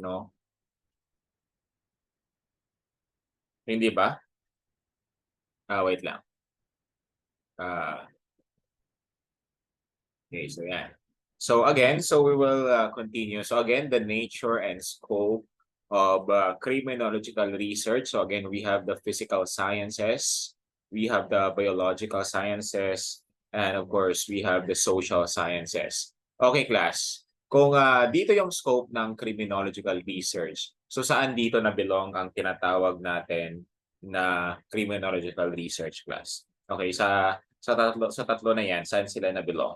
no? Hindi ba? Wait lang. Ah, okay, so yan. So again, so we will continue. So again, the nature and scope of criminological research. So again, we have the physical sciences, we have the biological sciences, and of course, we have the social sciences. Okay, class. Kung dito yung scope ng criminological research, so saan dito na belong ang tinatawag natin na criminological research, class? Okay, sa tatlo na yan, saan sila na belong?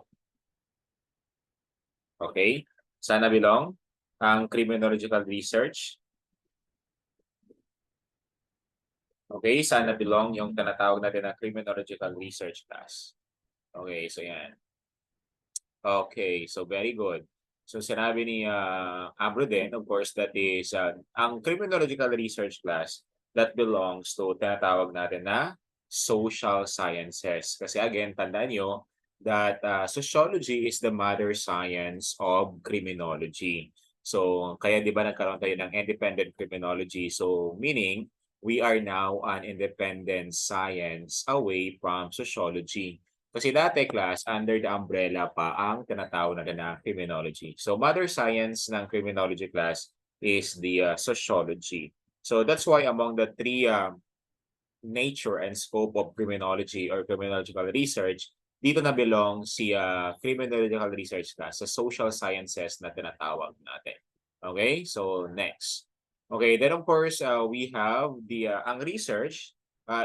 Okay? Saan nabilong ang criminological research? Okay, saan nabilong yung tinatawag natin na criminological research class? Okay, so yan. Okay, so very good. So sinabi ni Abro din, of course, that is ang criminological research class that belongs to tinatawag natin na social sciences. Kasi again, tandaan nyo that sociology is the mother science of criminology. So kaya di ba nagkaroon tayo ng independent criminology? So meaning, we are now an independent science away from sociology. Kasi dati class, under the umbrella pa ang tinatawag natin na criminology. So mother science ng criminology class is the sociology. So that's why among the three nature and scope of criminology or criminological research, dito na belong si criminological research class sa social sciences na tinatawag natin. Okay? So next. Okay, then of course, we have ang research.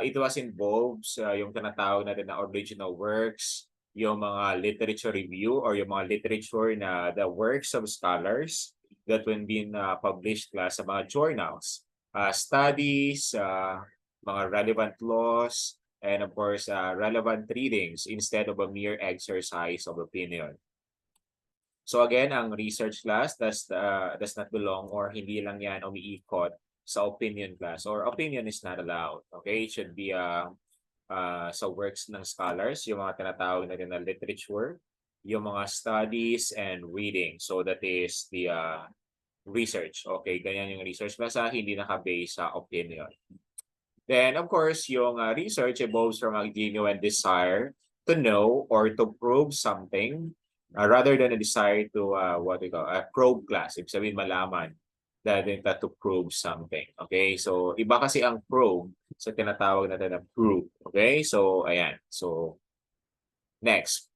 It was involves yung tinatawag natin na original works, yung mga literature review or yung mga literature na the works of scholars that when being published sa mga journals, studies, mga relevant laws, and of course, relevant readings instead of a mere exercise of opinion. So again, ang research class does not belong or hindi lang yan umiikot sa opinion class or opinion is not allowed. Okay? It should be sa works ng scholars, yung mga tinatawag natin na literature, yung mga studies and reading. So that is the research. Okay? Ganyan yung research class, hindi naka-base sa opinion. Then, of course, yung research evolves from a genuine desire to know or to prove something rather than a desire to probe class. Ibig sabihin malaman than to prove something. Okay? So, iba kasi ang probe sa tinatawag natin na prove. Okay? So, ayan. So, next.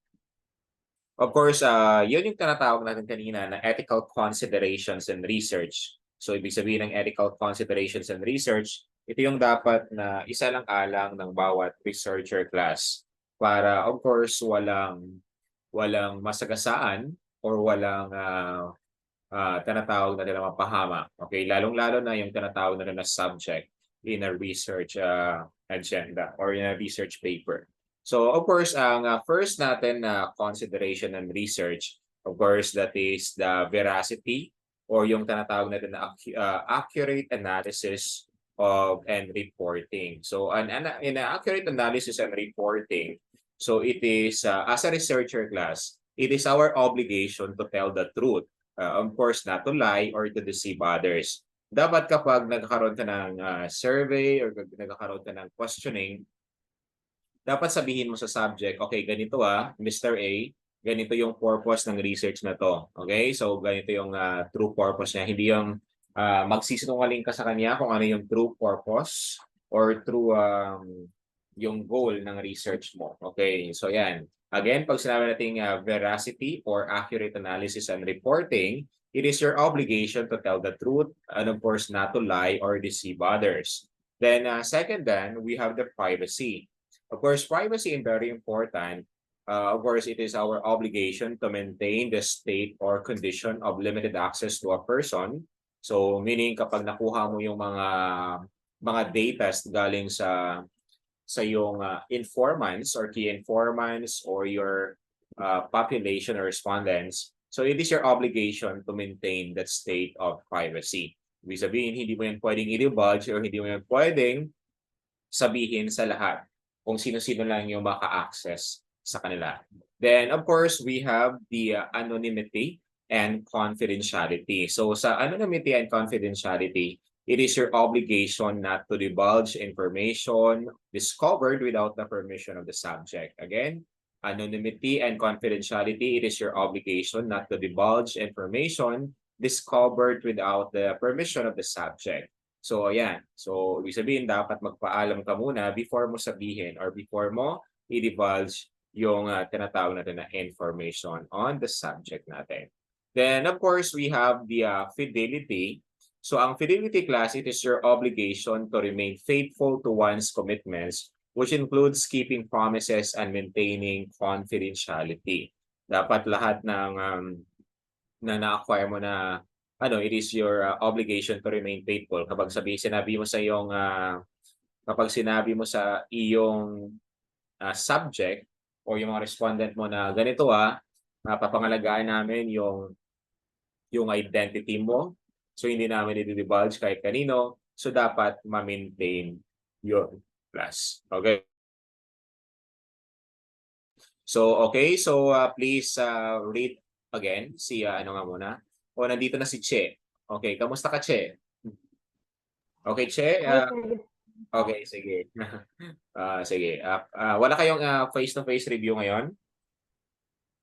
Of course, yun yung tinatawag natin kanina na ethical considerations and research. So, ibig sabihin ng ethical considerations and research, ito yung dapat na isa lang alang ng bawat researcher class para, of course, walang masagasaan or walang tinatawag na nila mapahama. Okay, lalong-lalo na yung tinatawag na nila subject in a research agenda or in a research paper. So, of course, ang first natin na consideration and research, of course, that is the veracity or yung tinatawag natin na accurate analysis of and reporting. So, in accurate analysis and reporting, so it is, as a researcher class, it is our obligation to tell the truth. Of course, not to lie or to deceive others. Dapat kapag nagkakaroon ka ng survey or nagkakaroon ka ng questioning, dapat sabihin mo sa subject, okay, ganito Mr. A, ganito yung purpose ng research na to. Okay? So, ganito yung true purpose niya. Hindi yung magsisinungaling ka sa kanya kung ano yung true purpose or true yung goal ng research mo. Okay? So, yan. Again, pag sinabi natin veracity or accurate analysis and reporting, it is your obligation to tell the truth and of course not to lie or deceive others. Then second we have the privacy. Of course, privacy is very important. Of course, it is our obligation to maintain the state or condition of limited access to a person. So, meaning kapag nakuha mo yung mga data galing sa yung informants or key informants or your population or respondents, so it is your obligation to maintain that state of privacy. Ibig sabihin, hindi mo yan pwedeng i-divulge or hindi mo yan pwedeng sabihin sa lahat kung sino-sino lang yung maka-access sa kanila. Then, of course, we have the anonymity and confidentiality. So sa anonymity and confidentiality, it is your obligation not to divulge information discovered without the permission of the subject. Again, anonymity and confidentiality, it is your obligation not to divulge information discovered without the permission of the subject. So, ayan. So, ibig sabihin, dapat magpaalam ka muna before mo sabihin or before mo i-divulge yung tinatawag natin na information on the subject natin. Then, of course, we have the fidelity. So, ang fidelity class, it is your obligation to remain faithful to one's commitments, which includes keeping promises and maintaining confidentiality. Dapat lahat ng na na-acquire mo na it is your obligation to remain faithful. Sinabi mo sa iyong kapag sinabi mo sa iyong subject o yung mga respondent mo na ganito papangalagaan namin yung identity mo. So hindi namin i-divulge kahit kanino. So dapat ma-maintain yun. Plus. Okay. So okay, so please read again si ano nga muna. O nandito na si Che. Okay, kamusta ka Che? Okay Che? Okay, sige. Sige. Wala kayong face-to-face review ngayon?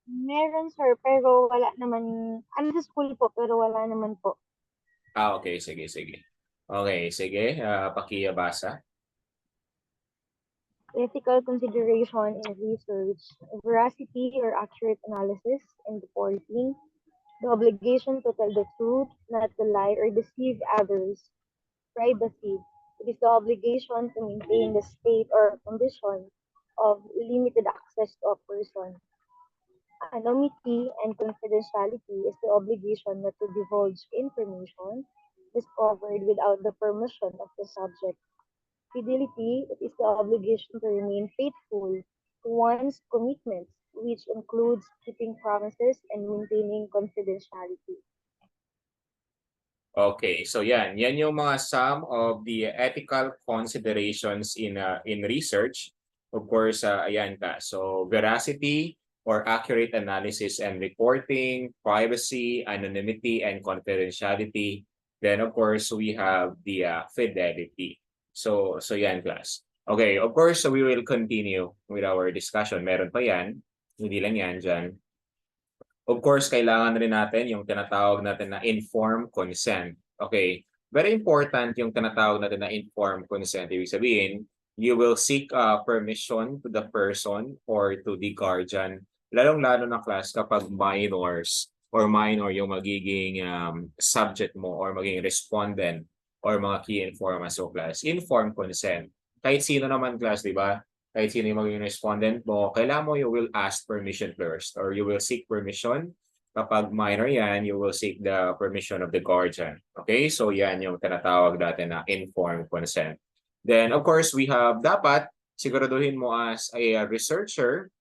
Meron sir, pero wala naman. Ano sa school po, pero wala naman po. Okay, sige, sige. Okay, sige. Pakibasa. Ethical consideration in research, veracity or accurate analysis in reporting, the obligation to tell the truth, not to lie or deceive others, privacy. It is the obligation to maintain the state or condition of limited access to a person. Anonymity and confidentiality is the obligation not to divulge information discovered without the permission of the subject. Fidelity is the obligation to remain faithful to one's commitments, which includes keeping promises and maintaining confidentiality. Okay, so yan yung mga some of the ethical considerations in research. Of course, ayan ka. So veracity or accurate analysis and reporting, privacy, anonymity, and confidentiality. Then of course, we have the fidelity. So yan class. Okay, of course, so we will continue with our discussion. Meron pa yan. Hindi lang yan dyan. Of course, kailangan rin natin yung tinatawag natin na informed consent. Okay, very important yung tinatawag natin na informed consent. Ibig sabihin, you will seek permission to the person or to the guardian, lalong-lalo na class kapag minors or minor yung magiging subject mo or magiging respondent or mga key informants o class. Informed consent. Kahit sino naman class, di ba? Kahit sino yung magiging respondent mo, kailangan mo you will ask permission first or you will seek permission. Kapag minor yan, you will seek the permission of the guardian. Okay? So yan yung tinatawag natin na informed consent. Then of course, we have dapat siguraduhin mo as a researcher,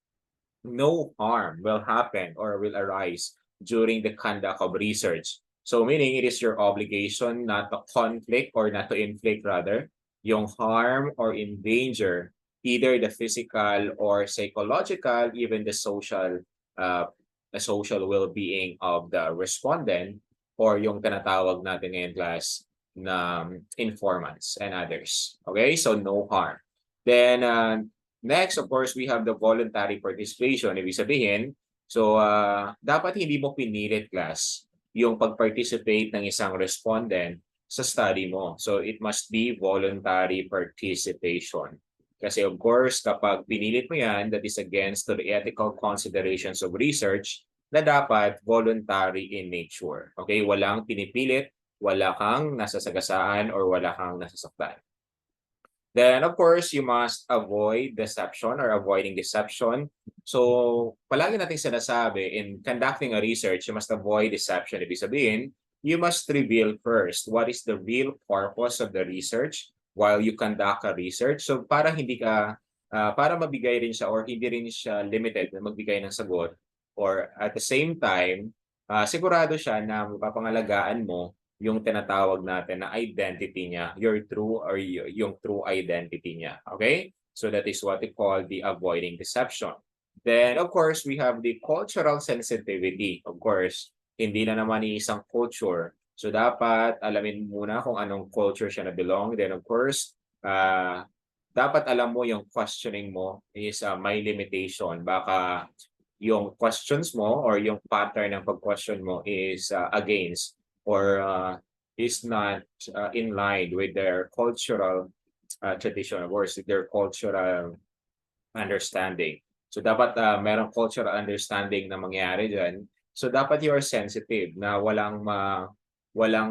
no harm will happen or will arise during the conduct of research. So meaning it is your obligation not to conflict or not to inflict rather yung harm or endanger either the physical or psychological, even the social well-being of the respondent or yung tinatawag natin ngayon class na informants and others. Okay, so no harm. Then next, of course, we have the voluntary participation. Ibig sabihin, so dapat hindi mo pinilit class yung pag-participate ng isang respondent sa study mo. So it must be voluntary participation. Kasi of course, kapag pinilit mo yan, that is against the ethical considerations of research na dapat voluntary in nature. Okay? Walang pinipilit, wala kang nasasagasaan or wala kang nasasaktan. Then, of course, you must avoid deception or avoiding deception. So, palagi natin sinasabi, in conducting a research, you must avoid deception. Ibig sabihin, you must reveal first what is the real purpose of the research while you conduct a research. So para hindi ka para mabigay rin siya or hindi rin siya limited na magbigay ng sagot or at the same time sigurado siya na mapapangalagaan mo yung tinatawag natin na identity niya, your true or yung true identity niya. Okay? So that is what we call the avoiding deception. Then of course we have the cultural sensitivity. Of course, hindi na naman isang culture. So dapat alamin muna kung anong culture siya na belong. Then of course, dapat alam mo yung questioning mo is may limitation. Baka yung questions mo or yung pattern ng pag-question mo is against or is not in line with their cultural tradition or their cultural understanding. So dapat merong cultural understanding na mangyari diyan. So dapat you are sensitive na walang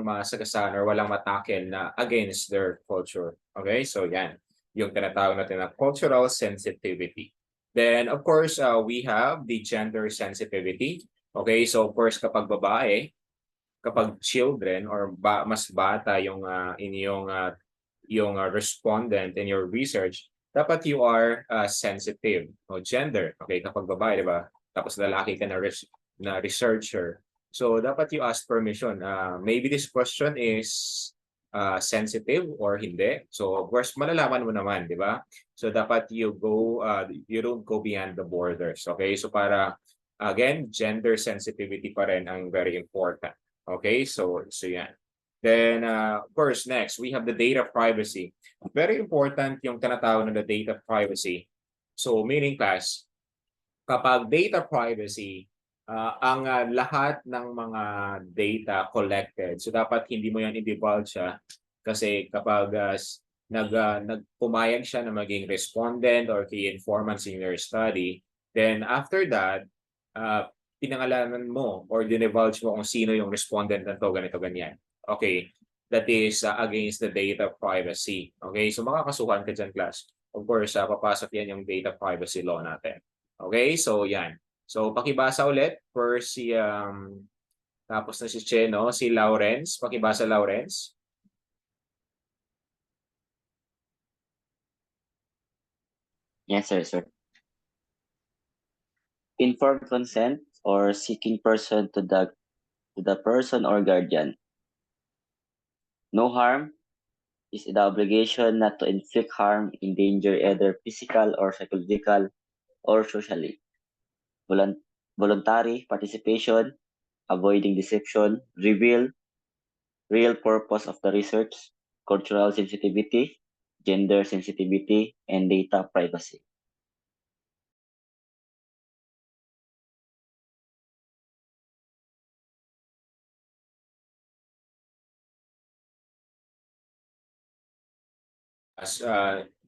masagasaan or walang matakel na against their culture. Okay? So yan, yung tinatawag natin na cultural sensitivity. Then of course, we have the gender sensitivity. Okay? So of course, kapag babae, kapag children or mas bata yung inyong yung respondent in your research, dapat you are sensitive o gender. Okay, kapag babae, di ba? Tapos lalaki ka na researcher. So dapat you ask permission. Maybe this question is sensitive or hindi. So of course, malalaman mo naman, di ba? So dapat you don't go beyond the borders. Okay, so para again, gender sensitivity pa rin ang very important. Okay, so yan. Then, of course, next, we have the data privacy. Very important yung tinatawag na the data privacy. So, meaning class, kapag data privacy, ang lahat ng mga data collected, so dapat hindi mo yan i-divulge siya kasi kapag nagpumayag siya na maging respondent or key informant in your study, then after that, uh, pinangalanan mo or dinivulge mo kung sino yung respondent na to, ganito, ganyan. Okay, that is against the data privacy. Okay, so makakasuhan ka dyan, class. Of course, papasok yan yung data privacy law natin. Okay, so yan. So pakibasa ulit for tapos na si Che, no? Si Lawrence, pakibasa Lawrence. Yes, sir. Informed consent or seeking person to the person or guardian. No harm is the obligation not to inflict harm, endanger either physical or psychological or socially. Voluntary participation, avoiding deception, reveal real purpose of the research, cultural sensitivity, gender sensitivity, and data privacy.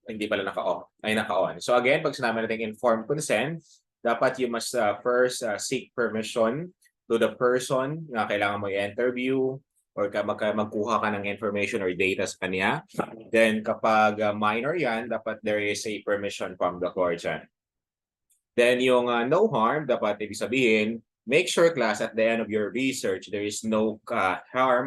Hindi pala naka-on. So again, pag sinabi natin informed consent, dapat you must first seek permission to the person na kailangan mo i-interview or magkuha ka ng information or data sa kanya. Then kapag minor yan, dapat there is a permission from the guardian. Then yung no harm, dapat ibig sabihin, make sure class at the end of your research, there is no harm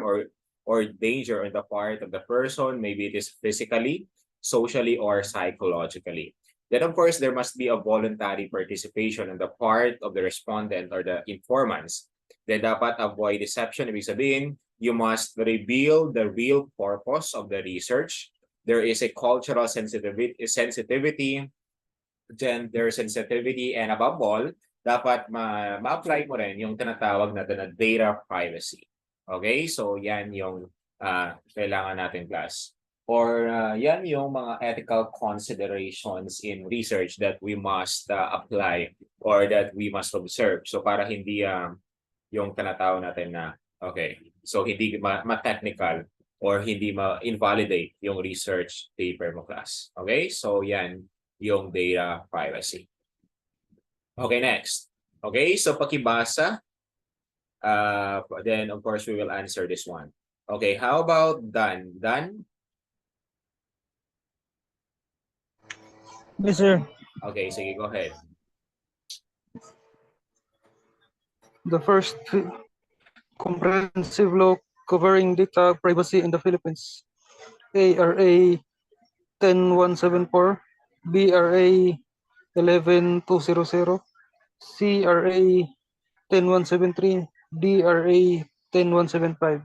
or danger on the part of the person. Maybe it is physically, socially, or psychologically. Then of course, there must be a voluntary participation on the part of the respondent or the informants. Then dapat avoid deception. Ibig sabihin, you must reveal the real purpose of the research. There is a cultural sensitivity, gender sensitivity, and above all, dapat ma-apply mo rin yung tinatawag na data privacy. Okay? So, yan yung kailangan natin, class. Or yan yung mga ethical considerations in research that we must apply or that we must observe. So, para hindi yung tinatawag natin na, okay, so hindi ma-technical or hindi ma-invalidate yung research paper mo, class. Okay? So, yan yung data privacy. Okay, next. Okay, so pakibasa. Then, of course, we will answer this one. Okay, how about Dan? Dan? Yes, sir. Okay, sige, go ahead. The first comprehensive law covering data privacy in the Philippines. ARA 10174, BRA 11200, CRA 10173, DRA 10175.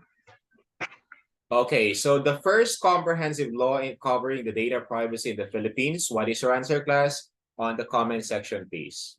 Okay, so the first comprehensive law covering the data privacy in the Philippines. What is your answer, class? On the comment section, please.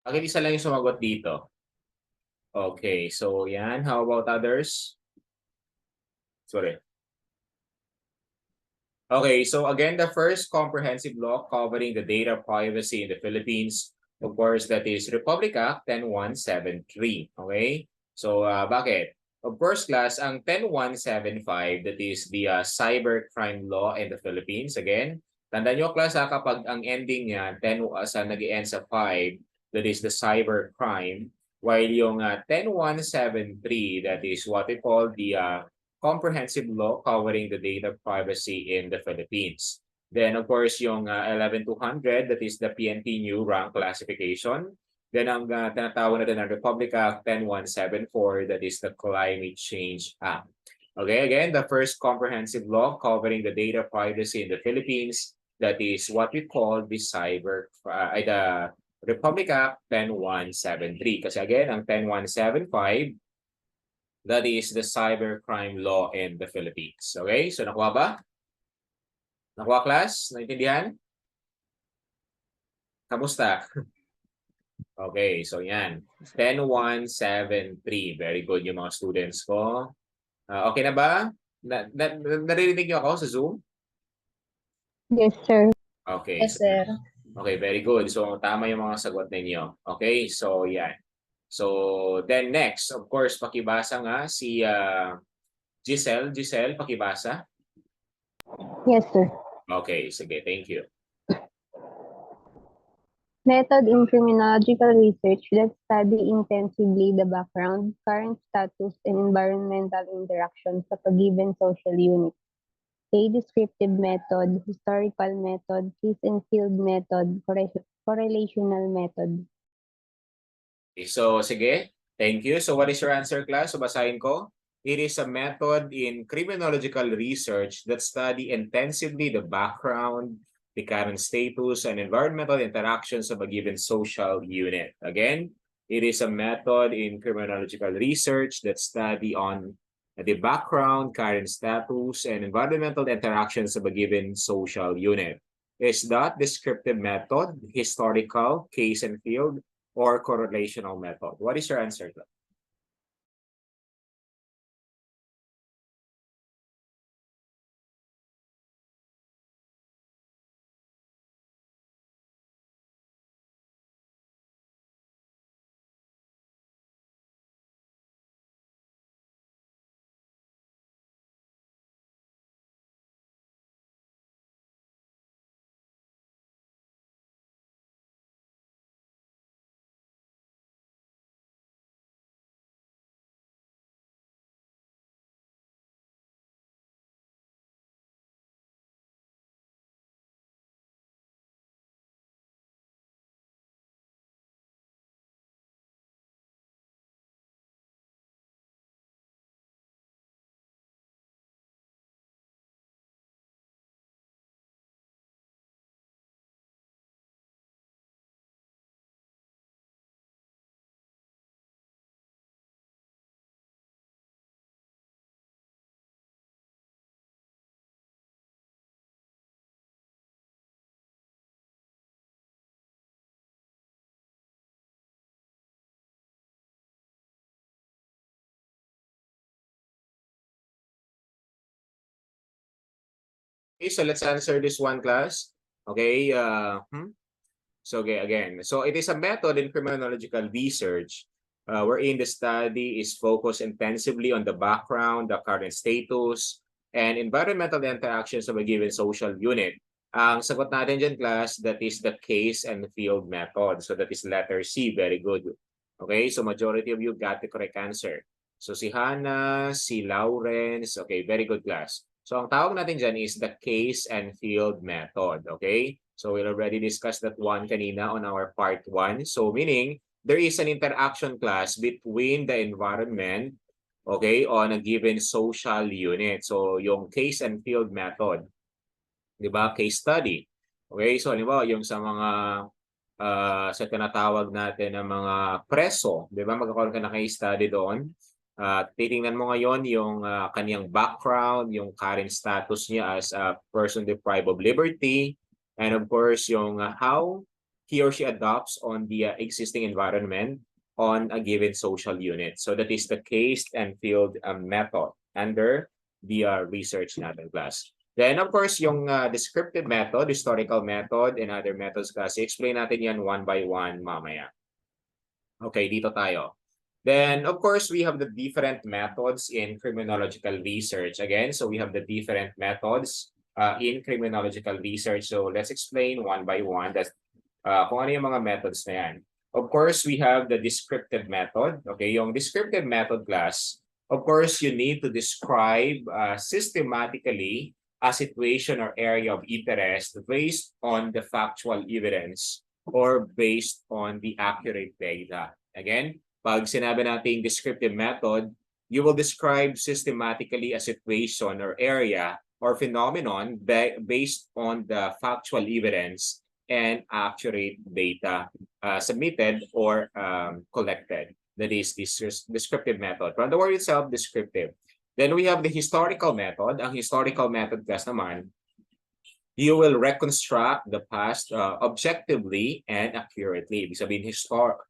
Bakit isa lang yung sumagot dito? Okay, so yan. How about others? Sorry. Okay, so again, the first comprehensive law covering the data privacy in the Philippines, of course, that is Republic Act 10173. Okay? So, bakit? Of course, class, ang 10175, that is the cybercrime law in the Philippines. Again, tandaan nyo, class, kapag ang ending niya, 10 sa nag-i-end sa 5, that is the cybercrime, while yung 10173, that is what we call the comprehensive law covering the data privacy in the Philippines. Then, of course, yung 11200, that is the PNP new rank classification. Then, ang tinatawag natin ng Republic Act 10174, that is the Climate Change Act. Okay, again, the first comprehensive law covering the data privacy in the Philippines, that is what we call the the Republic Act 10173. Kasi again, ang 10175, that is the cybercrime law in the Philippines. Okay? So, nakuha ba? Nakuha, class? Naintindihan? Kamusta? Okay, so yan. 10173. Very good yung mga students ko. Okay na ba? Naririnig niyo ako sa Zoom? Yes, sir. Okay. Yes, sir. Okay, very good. So, tama yung mga sagot ninyo. Okay, so yan. So, then next, of course, pakibasa nga si Giselle. Giselle, pakibasa. Yes, sir. Okay, sige, thank you. Method in criminological research that study intensively the background, current status, and environmental interactions of a given social unit. A. Descriptive method, historical method, case and field method, correlational method. Okay, so, sige. Thank you. So, what is your answer, class? So, basahin ko. It is a method in criminological research that study intensively the background, the current status, and environmental interactions of a given social unit. Again, it is a method in criminological research that study on the background, current status, and environmental interactions of a given social unit. Is that descriptive method, historical, case and field, or correlational method? What is your answer? Okay, so let's answer this one, class. Okay, So okay, again, so it is a method in criminological research wherein the study is focused intensively on the background, the current status, and environmental interactions of a given social unit. Ang sagot natin dyan, class, that is the case and field method. So that is letter C. Very good. Okay, so majority of you got the correct answer. So si Hannah, si Lawrence, okay, very good, class. So ang tawag natin dyan is the case and field method, okay? So we already discussed that one kanina on our part 1. So meaning, there is an interaction, class, between the environment, okay, on a given social unit. So yung case and field method, di ba? Case study. Okay, so halimbawa yung sa mga sa tinatawag natin ng mga preso, di ba? Magkakaroon ka na case study doon. Titingnan mo ngayon yung kanyang background, yung current status niya as a person deprived of liberty, and of course, yung how he or she adopts on the existing environment on a given social unit. So that is the case and field method under the research natin class. Then of course, yung descriptive method, historical method, and other methods class, explain natin yan one by one mamaya. Okay, dito tayo. Then, of course, we have the different methods in criminological research. Again, so we have the different methods in criminological research. So let's explain one by one. That's kung ano yung mga methods na yan. Of course, we have the descriptive method. Okay, yung descriptive method class, of course, you need to describe systematically a situation or area of interest based on the factual evidence or based on the accurate data. Again, pag sinabi natin descriptive method, you will describe systematically a situation or area or phenomenon based on the factual evidence and accurate data submitted or collected. That is this descriptive method. From the word itself, descriptive. Then we have the historical method. Ang historical method class naman, you will reconstruct the past objectively and accurately. Ibig sabihin,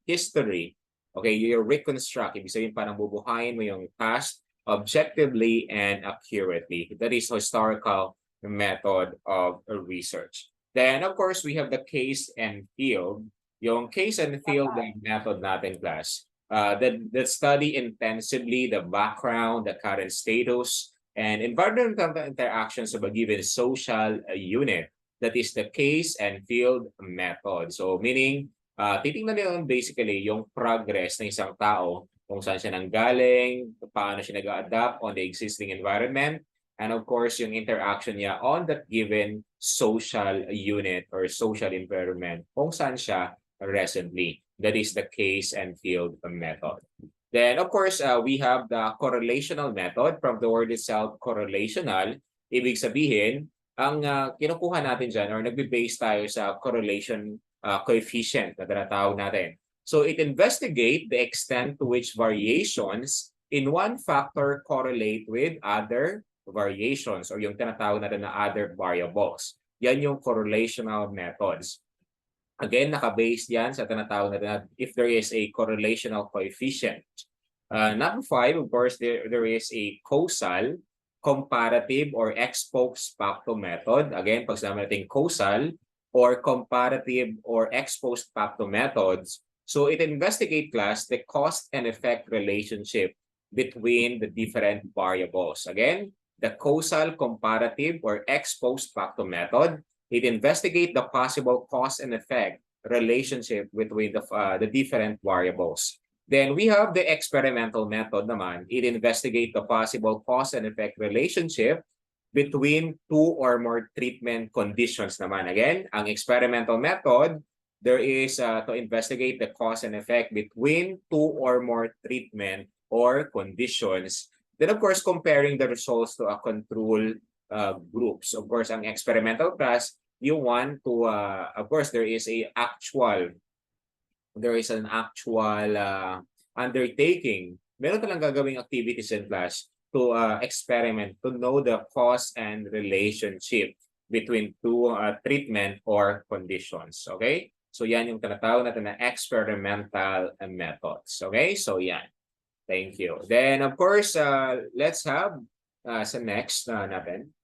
history. Okay, you reconstruct. Ibig sabihin, parang bubuhayin mo yung past objectively and accurately. That is historical method of research. Then, of course, we have the case and field. Yung case and field method natin, class. That study intensively the background, the current status, and environmental interactions of a given social unit. That is the case and field method. So meaning, titingnan nila basically yung progress ng isang tao, kung saan siya nanggaling, paano siya nag-adapt on the existing environment, and of course, yung interaction niya on that given social unit or social environment, kung saan siya recently. That is the case and field method. Then, of course, we have the correlational method. From the word itself, correlational. Ibig sabihin, ang kinukuha natin dyan or nagbe-base tayo sa correlation coefficient na tinatawag natin. So, it investigate the extent to which variations in one factor correlate with other variations or yung tinatawag natin na other variables. Yan yung correlational methods. Again, naka-base yan sa tinatawag natin if there is a correlational coefficient. Number 5, of course, there is a causal, comparative, or ex post facto method. Again, pag sinabi natin causal, or comparative, or ex post facto methods, so it investigate class the cause and effect relationship between the different variables. Again, the causal, comparative, or ex post facto method, it investigate the possible cause and effect relationship between the different variables. Then we have the experimental method naman. It investigate the possible cause and effect relationship between two or more treatment conditions naman. Again, ang experimental method, there is to investigate the cause and effect between two or more treatment or conditions. Then of course, comparing the results to a control groups. Of course, ang experimental class, you want to, of course, there is an actual undertaking. Meron talang gagawing activities in class to experiment, to know the cause and relationship between two treatment or conditions. Okay? So yan yung tinatawag natin na experimental methods. Okay? So yan. Thank you. Then, of course, let's have sa next natin.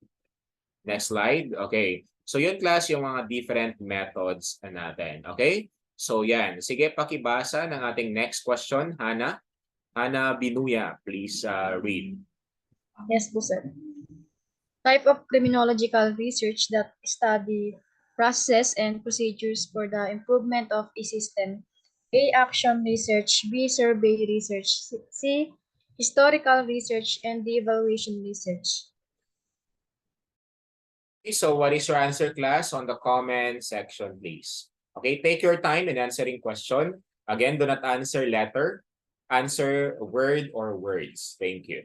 Next slide. Okay. So yun class yung mga different methods natin. Okay? So yan. Sige, pakibasa ng ating next question, Hana. Hana Binuya, please read. Yes po, sir. Type of criminological research that study process and procedures for the improvement of a system. A. Action research. B. Survey research. C. Historical research. And D. Evaluation research. So what is your answer, class? On the comment section, please. Okay, take your time in answering question. Again, do not answer letter. Answer word or words. Thank you.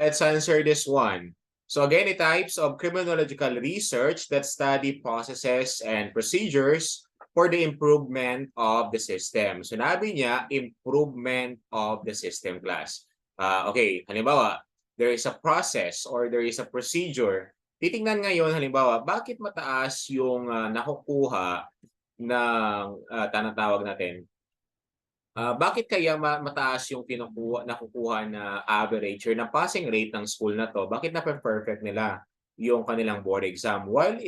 Let's answer this one. So again, the types of criminological research that study processes and procedures for the improvement of the system. Sinabi niya, improvement of the system, class. Okay, halimbawa, there is a process or there is a procedure. Titingnan ngayon, halimbawa, bakit mataas yung nakukuha ng tanatawag natin? Bakit kaya mataas yung nakukuha na average or na passing rate ng school na to? Bakit na-perfect nila yung kanilang board exam? While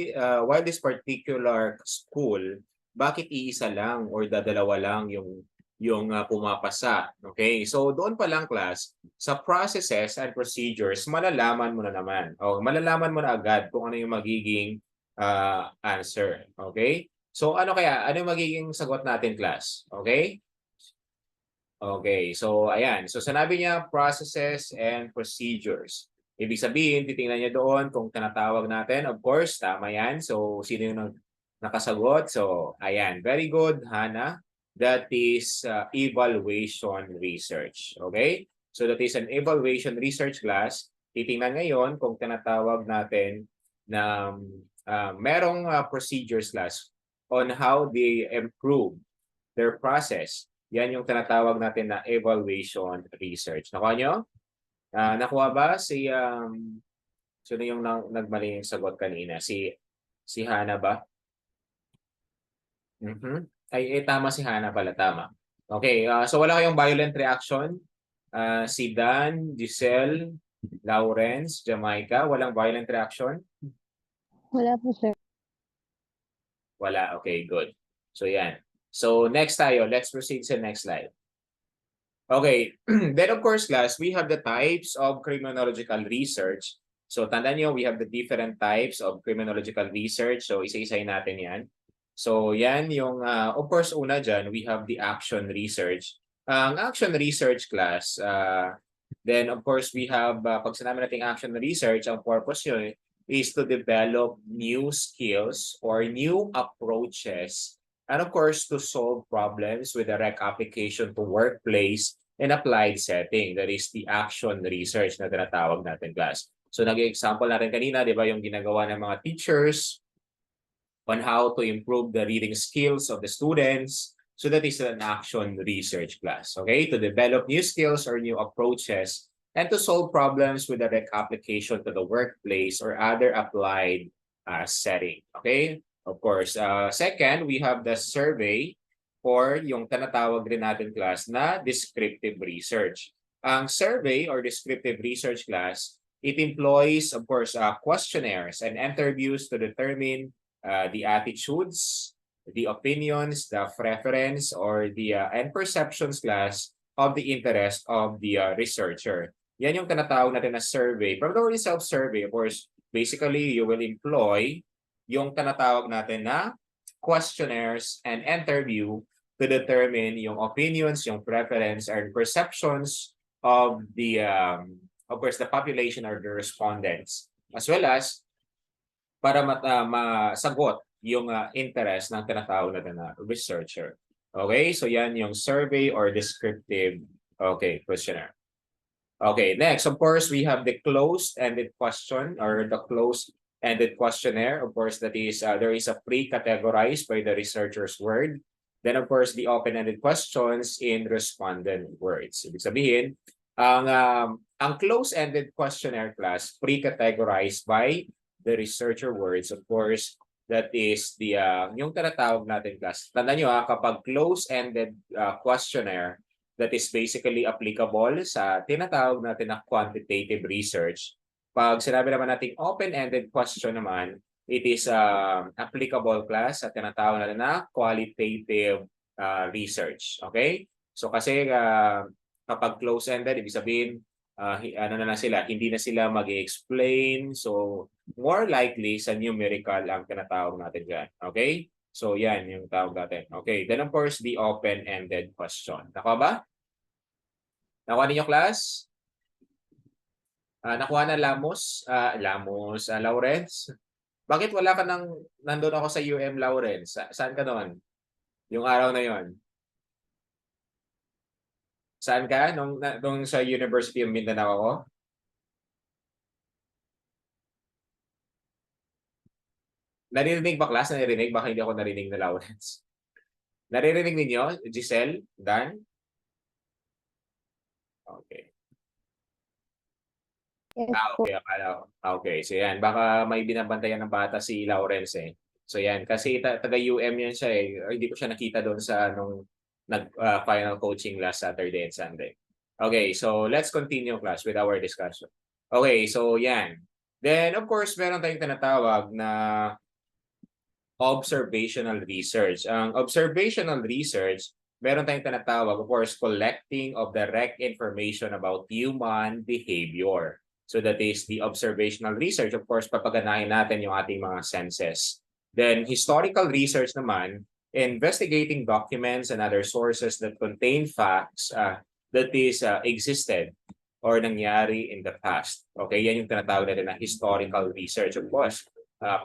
this particular school, bakit iisa lang or dadalawa lang yung pumapasa? Okay? So doon pa lang, class, sa processes and procedures, malalaman mo na naman. O malalaman mo na agad kung ano yung magiging answer. Okay? So ano yung magiging sagot natin, class? Okay? Okay, so ayan. So sinabi niya processes and procedures. Ibig sabihin, titingnan niya doon kung tinatawag natin. Of course, tama yan. So sino yung nakasagot? So ayan, very good, Hannah. That is evaluation research. Okay? So that is an evaluation research class. Titingnan ngayon kung tinatawag natin na merong procedures class on how they improve their process. Yan yung tinatawag natin na evaluation research. Nakuha nyo? Nakuha ba sino yung nagmali yung sagot kanina? Si Hana ba? Tama si Hana pala, tama. Okay, so wala kayong violent reaction. Si Dan, Giselle, Lawrence, Jamaica, walang violent reaction? Wala po, sir. Wala, okay, good. So yan. So next tayo, let's proceed sa next slide. Okay, then of course, class, we have the types of criminological research. So tandaan nyo, we have the different types of criminological research. So isa-isayin natin yan. So yan yung, of course, una dyan, we have the action research. Ang action research class, then of course, we have, pag sinabi natin action research, ang purpose yun is to develop new skills or new approaches. And of course, to solve problems with direct application to workplace and applied setting. That is the action research na tinatawag natin, class. So nag-example natin kanina, di ba, yung ginagawa ng mga teachers on how to improve the reading skills of the students. So that is an action research class, okay? To develop new skills or new approaches and to solve problems with direct application to the workplace or other applied setting, okay? Of course, second, we have the survey or yung tinatawag rin natin, class, na descriptive research. Ang survey or descriptive research class, it employs, of course, questionnaires and interviews to determine the attitudes, the opinions, the preference, or the and perceptions, class, of the interest of the researcher. Yan yung tinatawag natin na survey. From the word itself, survey, of course, basically, you will employ yung tinatawag natin na questionnaires and interview to determine yung opinions, yung preference, and perceptions of the, of course, the population or the respondents, as well as para masagot yung interest ng tinatawag natin na researcher. Okay, so yan yung survey or descriptive, okay, questionnaire. Okay, next, of course, we have the closed-ended question or the closed-ended questionnaire. Of course, that is, there is a pre-categorized by the researcher's word. Then, of course, the open-ended questions in respondent words. Ibig sabihin, ang closed-ended questionnaire, class, pre-categorized by the researcher words. Of course, that is the, yung tinatawag natin, class. Tandaan nyo, kapag closed-ended questionnaire, that is basically applicable sa tinatawag natin na quantitative research. Pag sinabi naman natin open-ended question naman, it is applicable, class, sa tinatawag natin na qualitative research. Okay? So kasi kapag close-ended, ibig sabihin, ano na lang sila, hindi na sila mag-explain. So more likely sa numerical ang tinatawag natin dyan. Okay? So yan yung tawag natin. Okay, then of course the open-ended question. Nakuha ba? Nakuha ninyo, class? Nakuha na Lawrence? Bakit wala ka nandun ako sa UM, Lawrence? Saan ka doon? Yung araw na yon? Saan ka? Nung sa University of Mindanao ako? Naririnig ba, class? Naririnig? Baka hindi ako narinig na Lawrence. Naririnig ninyo? Giselle? Dan? Okay. Yes po. Okay. Akala ko. Okay. So yan. Baka may binabantayan ng bata si Lawrence eh. So yan. Kasi taga-UM yan siya eh. Hindi ko siya nakita doon sa final coaching last Saturday and Sunday. Okay. So let's continue class with our discussion. Okay. So yan. Then of course, meron tayong tinatawag na observational research. Ang observational research, meron tayong tinatawag, of course, collecting of direct information about human behavior. So that is the observational research. Of course, papaganahin natin yung ating mga senses. Then historical research naman, investigating documents and other sources that contain facts that existed or nangyari in the past. Okay, yan yung tinatawag natin na historical research. Of course,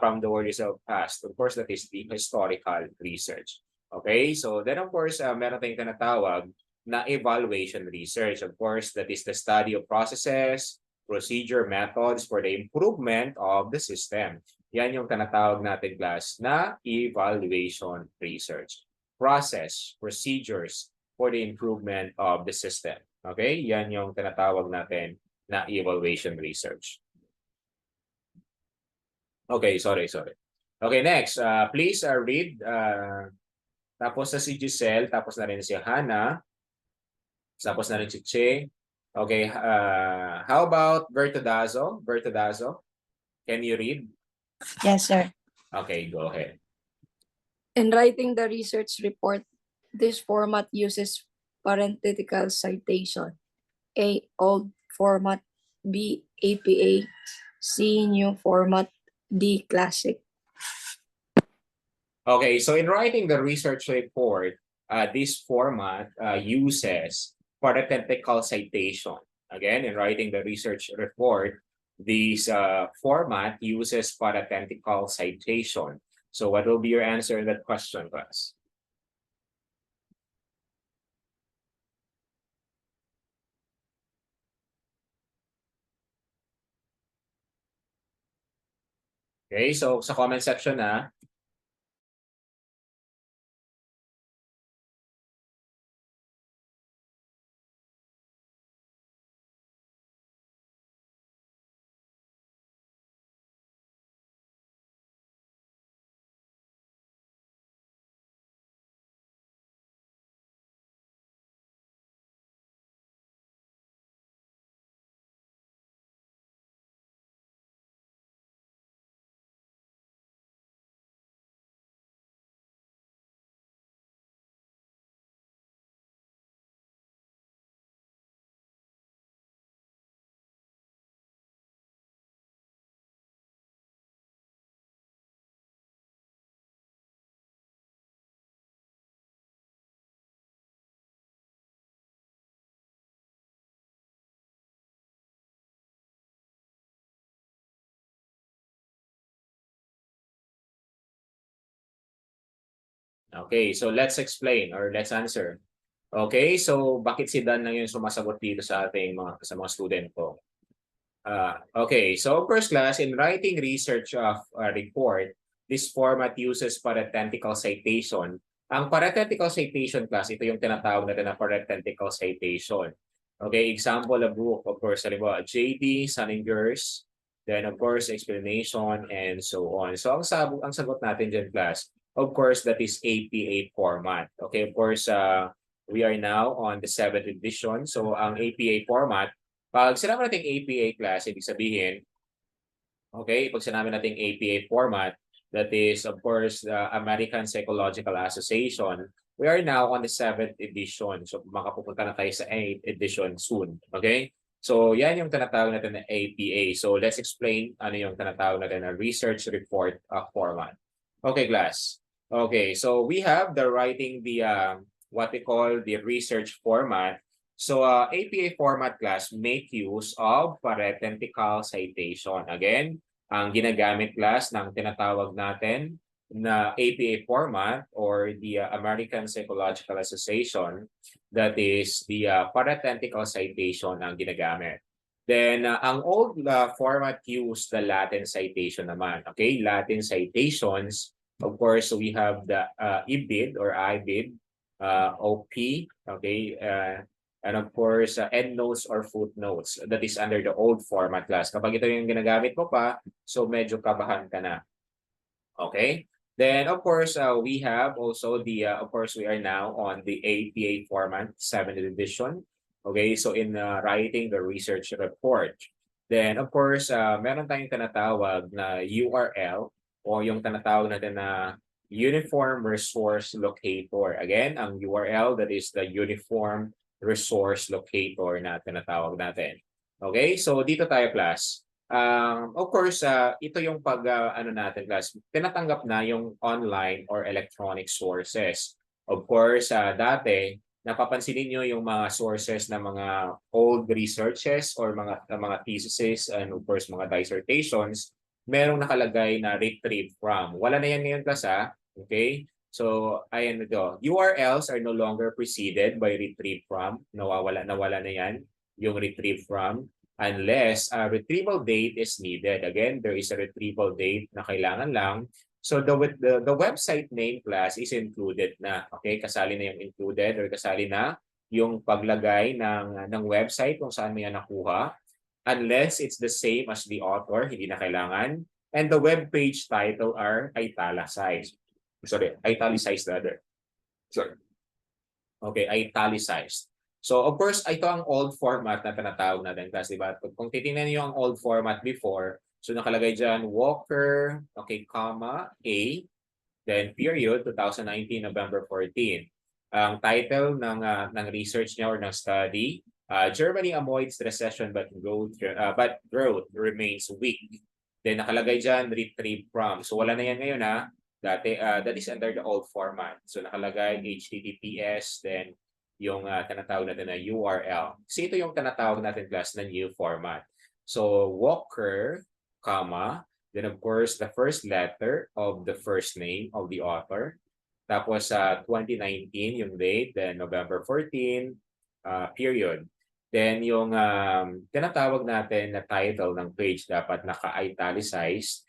from the world of past. Of course, that is the historical research. Okay, so then of course, meron tayong tinatawag na evaluation research. Of course, that is the study of processes, procedure, methods for the improvement of the system. Yan yung tinatawag natin, class, na evaluation research. Process, procedures for the improvement of the system. Okay, yan yung tinatawag natin na evaluation research. Okay, sorry. Okay, next. Please read. Tapos na si Giselle, tapos na rin si Hannah, tapos na rin si Che. Okay, how about Bertodazo? Bertodazo, can you read? Yes, sir. Okay, go ahead. In writing the research report, this format uses parenthetical citation. A, old format. B, APA. C, new format. D, classic. Okay, so in writing the research report, this format uses parenthetical citation. Again, in writing the research report, this format uses parenthetical citation. So what will be your answer in that question, class? Okay, so sa comment section na, okay, so let's explain or let's answer. Okay, so bakit si Dan lang yung sumasagot dito sa ating mga student ko? Okay, so first class, in writing research of a report, this format uses parenthetical citation. Ang parenthetical citation, class, ito yung tinatawag natin na parenthetical citation. Okay, example of book, of course, halimbawa, JD, Salinger's, then of course, explanation, and so on. So ang sagot natin dyan, class, of course, that is APA format. Okay, of course, we are now on the 7th edition. So ang APA format, pag sinabi natin APA class, ibig sabihin, okay, pag sinabi natin APA format, that is, of course, the American Psychological Association, we are now on the 7th edition. So makapupunta na tayo sa 8th edition soon. Okay? So yan yung tinatawag natin na APA. So let's explain ano yung tinatawag natin na research report format. Okay, class. Okay, so we have the writing the what we call the research format. So APA format, class, make use of parenthetical citation. Again, ang ginagamit, class, ng tinatawag natin na APA format or the American Psychological Association, that is the parenthetical citation ang ginagamit. Then, ang old format used the Latin citation naman. Okay, Latin citations, of course, we have the IBID or IBID, OP, okay, and of course, endnotes or footnotes. That is under the old format class. Kapag ito yung ginagamit mo pa, so medyo kabahan ka na. Okay? Then, of course, we have also of course, we are now on the APA format, 7th edition. Okay, so in writing the research report. Then, of course, meron tayong tinatawag na URL o yung tinatawag natin na Uniform Resource Locator. Again, ang URL, that is the Uniform Resource Locator na tinatawag natin. Okay, so dito tayo, class. Of course, ito yung ano natin, class, tinatanggap na yung online or electronic sources. Of course, dati, napapansinin nyo yung mga sources na mga old researches or mga theses and of course mga dissertations, merong nakalagay na retrieve from. Wala na yan ngayon, class, ha? Okay? So, ayan ito. URLs are no longer preceded by retrieve from. Nawala na yan, yung retrieve from. Unless a retrieval date is needed. Again, there is a retrieval date na kailangan lang. So the website name, class, is included na. Okay, kasali na yung included or kasali na yung paglagay ng website kung saan mo yan nakuha. Unless it's the same as the author, hindi na kailangan. And the web page title are italicized. Sorry, italicized rather. Sorry. Okay, italicized. So, of course, ito ang old format na tinatawag natin, class, diba? Kung titingnan niyo ang old format before, so nakalagay dyan, Walker, okay, comma, A, then period, 2019, November 14. Ang title ng research niya or ng study, Germany avoids recession but growth remains weak. Then nakalagay dyan, retrieve from. So, wala na yan ngayon, ha? Dati, that is under the old format. So, nakalagay HTTPS, then yung tinatawag natin na URL. Kasi ito yung tinatawag natin, class, na new format. So, Walker, comma, then of course, the first letter of the first name of the author. Tapos, 2019, yung date, then November 14, period. Then, yung tinatawag natin na title ng page dapat naka-italicized.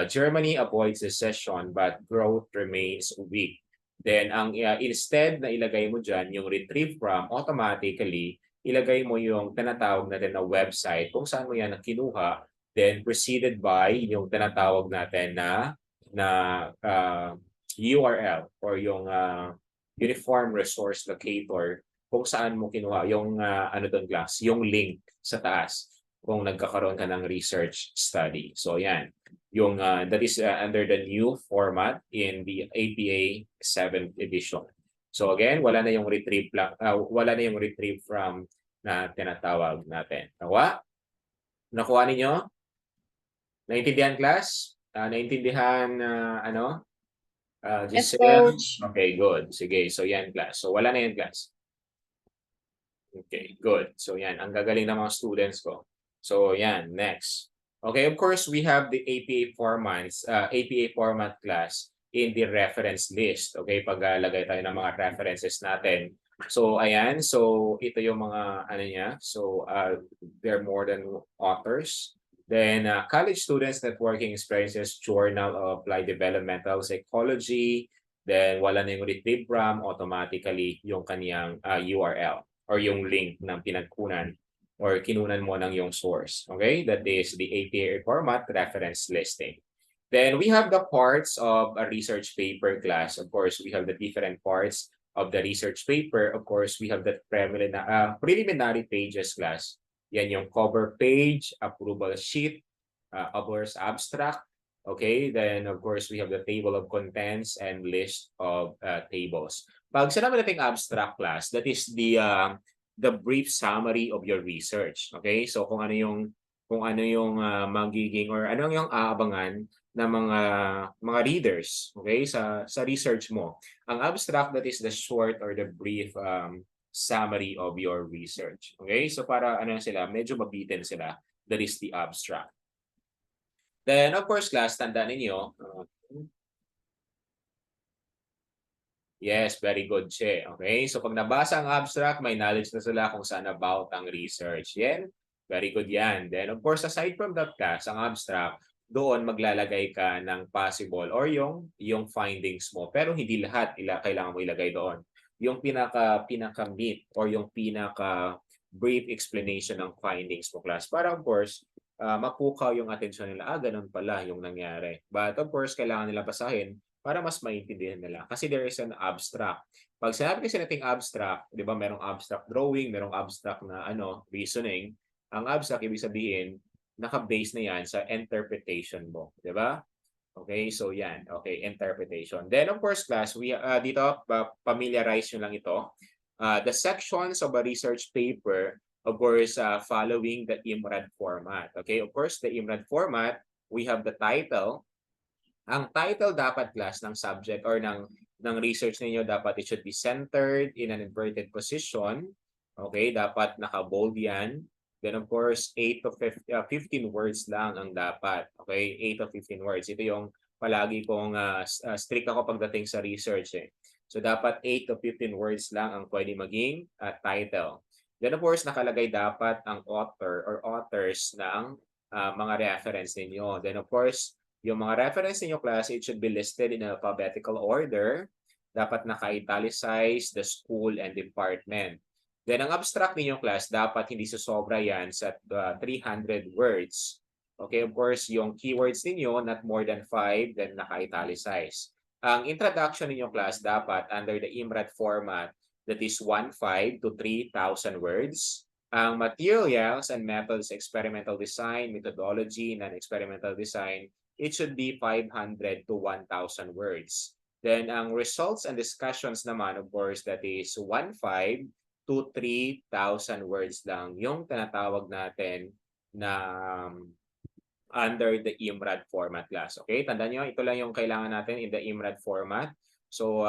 Germany avoids recession but growth remains weak. Then, instead na ilagay mo dyan yung retrieve from, automatically, ilagay mo yung tinatawag natin na website kung saan mo yan kinuha, then preceded by yung tinatawag natin na URL or yung Uniform Resource Locator kung saan mo kinuha yung ano doon, class, yung link sa taas kung nagkakaroon ka ng research study. So, yan. Yung that is under the new format in the APA 7th edition. So again, wala na yung retrieve from na tinatawag natin. Nakuha ninyo? Naintindihan, class? Naintindihan Yes, Giselle? coach. Okay, good. Sige, so yan, class. So wala na yan, class. Okay, good. So yan, ang gagaling ng mga students ko. So yan, next. Okay, of course, we have the APA format, class, in the reference list. Okay, paglagay tayo ng mga references natin. So, ayan. So, ito yung mga, ano niya. So, there are more than authors. Then, college students networking experiences, Journal of Applied Developmental Psychology. Then, wala na yung retrieve from, automatically yung kaniyang URL or yung link ng pinagkunan or kinunan mo ng yung source. Okay? That is the APA format reference listing. Then we have the parts of a research paper, class. Of course, we have the different parts of the research paper. Of course, we have the preliminary pages, class. Yan yung cover page, approval sheet, author's abstract. Okay? Then, of course, we have the table of contents and list of tables. Pag sinabi natin abstract, class, that is the brief summary of your research. Okay? So kung ano yung magiging or ano yung aabangan ng mga readers, okay, sa research mo. Ang abstract, that is the short or the brief summary of your research. Okay? So para sila, medyo mabitin sila. That is the abstract. Then of course, class, tandaan ninyo, yes, very good, Che. Okay, so pag nabasa ang abstract, may knowledge na sila kung saan about ang research. Yan, Very good yan. Then of course, aside from that class, ang abstract, doon maglalagay ka ng possible or yung findings mo. Pero hindi lahat kailangan mo ilagay doon. Yung pinaka meat or yung pinaka brief explanation ng findings mo, class. Para of course, mapukaw yung atensyon nila. Ganun pala yung nangyari. But of course, kailangan nila basahin para mas maintindihan nila. Kasi there is an abstract. Pag sinabi kasi nating abstract, di ba, merong abstract drawing, merong abstract na reasoning. Ang abstract, ibig sabihin, naka-base na yan sa interpretation mo. Di ba? Okay, so yan. Okay, interpretation. Then, of course, class, dito, familiarize nyo lang ito. The sections of a research paper, of course, following the IMRAD format. Okay, of course, the IMRAD format, we have the title. Ang title dapat, class, ng subject or ng research ninyo, dapat it should be centered in an inverted position. Okay, dapat naka-bold yan. Then of course, 8 to 15 words lang ang dapat. Okay, 8 to 15 words. Ito yung palagi kong strict ako pagdating sa research. So dapat 8 to 15 words lang ang pwede maging title. Then of course, nakalagay dapat ang author or authors ng mga reference ninyo. Then of course, yung mga reference ninyo, class, it should be listed in alphabetical order. Dapat naka-italicize the school and department. Then, ang abstract ninyong, class, dapat hindi susobra yan sa 300 words. Okay, of course, yung keywords ninyo, not more than 5, then naka-italicize. Ang introduction ninyong, class, dapat under the IMRAD format that is 1,500 to 3,000 words. Ang materials and methods, experimental design, methodology, non-experimental design, it should be 500 to 1,000 words. Then, ang results and discussions naman, of course, that is 1,500 to 3,000 words lang yung tinatawag natin na under the IMRAD format, class. Okay, tandaan nyo, ito lang yung kailangan natin in the IMRAD format. So,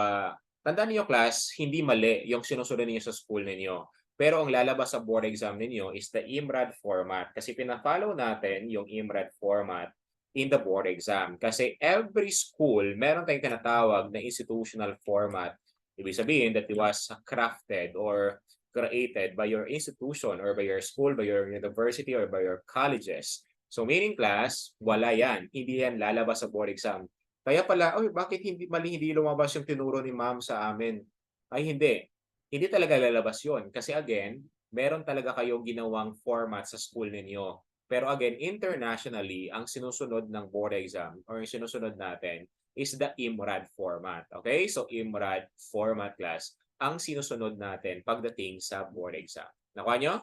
tandaan niyo, class, hindi mali yung sinusunod niyo sa school ninyo. Pero ang lalabas sa board exam ninyo is the IMRAD format kasi pina-follow natin yung IMRAD format in the board exam. Kasi every school, meron tayong tinatawag na institutional format. Ibig sabihin that it was crafted or created by your institution or by your school, by your university, or by your colleges. So meaning, class, wala yan. Hindi yan lalabas sa board exam. Kaya pala, bakit hindi lumabas yung tinuro ni ma'am sa amin? Ay, hindi. Hindi talaga lalabas yun. Kasi again, meron talaga kayong ginawang format sa school ninyo. Pero again, internationally, ang sinusunod ng board exam or yung sinusunod natin is the IMRAD format. Okay? So, IMRAD format, class, ang sinusunod natin pagdating sa board exam. Nakuha nyo?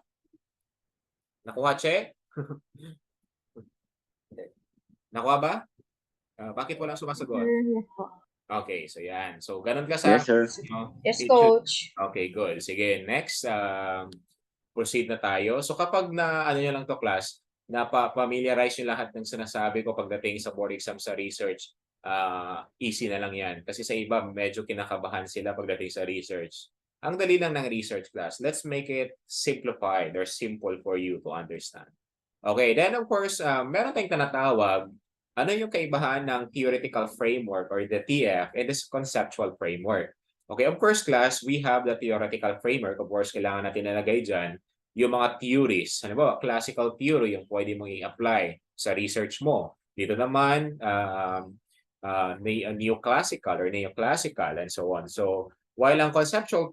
Nakuha, Che? Nakuha ba? Bakit walang sumasagot? Yes po. Okay, so yan. So, ganun ka Yes, sir. Yes, coach. Okay, good. Sige, next, proceed na tayo. So, kapag ano nyo lang to, class, na-familiarize nyo lahat ng sinasabi ko pagdating sa board exam sa research, easy na lang yan. Kasi sa iba, medyo kinakabahan sila pagdating sa research. Ang dali lang ng research, class. Let's make it simplified or simple for you to understand. Okay, then of course, meron tayong tinatawag, ano yung kaibahan ng theoretical framework or the TF and this conceptual framework? Okay, of course, class, we have the theoretical framework. Of course, kailangan natin nalagay dyan yung mga theories. Ano ba? Classical theory yung pwede mong i-apply sa research mo. Dito naman, neoclassical or neoclassical and so on. So, while ang conceptual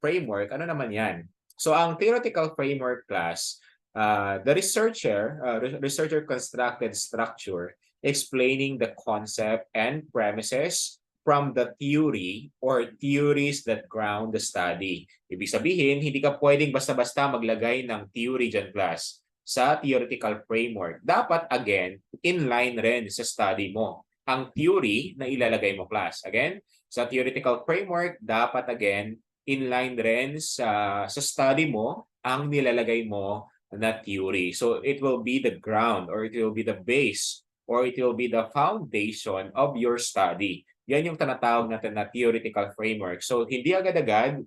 framework, ano naman yan? So, ang theoretical framework, class, the researcher constructed structure explaining the concept and premises from the theory or theories that ground the study. Ibig sabihin, hindi ka pwedeng basta-basta maglagay ng theory dyan, class, sa theoretical framework. Dapat, again, inline rin sa study mo ang theory na ilalagay mo, class. Again, sa theoretical framework, dapat, again, inline rin sa study mo ang nilalagay mo na theory. So, it will be the ground or it will be the base or it will be the foundation of your study. Yan yung tinatawag natin na theoretical framework. So, hindi agad-agad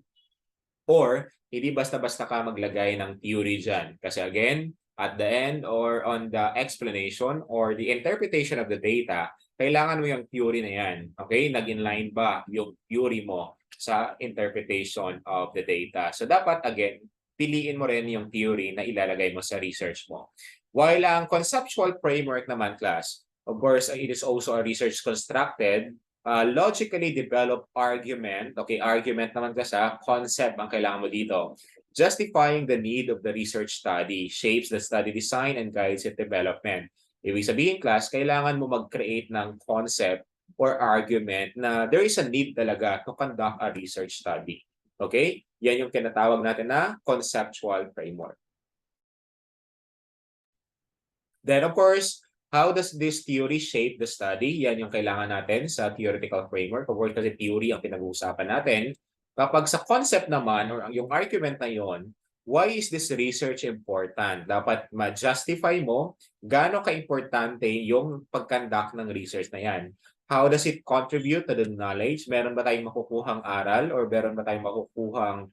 or hindi basta-basta ka maglagay ng theory dyan. Kasi again, at the end or on the explanation or the interpretation of the data, kailangan mo yung theory na yan. Okay? Nag-inline ba yung theory mo sa interpretation of the data? So, dapat, again, piliin mo rin yung theory na ilalagay mo sa research mo. While ang conceptual framework naman, class, of course, it is also a research constructed, logically developed argument. Okay, argument naman kasi concept ang kailangan mo dito. Justifying the need of the research study, shapes the study design and guides its development. Ibig sabihin, class, kailangan mo mag-create ng concept or argument na there is a need talaga to conduct a research study. Okay? Yan yung tinatawag natin na conceptual framework. Then, of course, how does this theory shape the study? Yan yung kailangan natin sa theoretical framework. Of course, kasi theory ang pinag-uusapan natin. Kapag sa concept naman, or yung argument na yon, why is this research important? Dapat ma-justify mo gaano ka-importante yung pag-conduct ng research na yan. How does it contribute to the knowledge? Meron ba tayong makukuhang aral or meron ba tayong makukuhang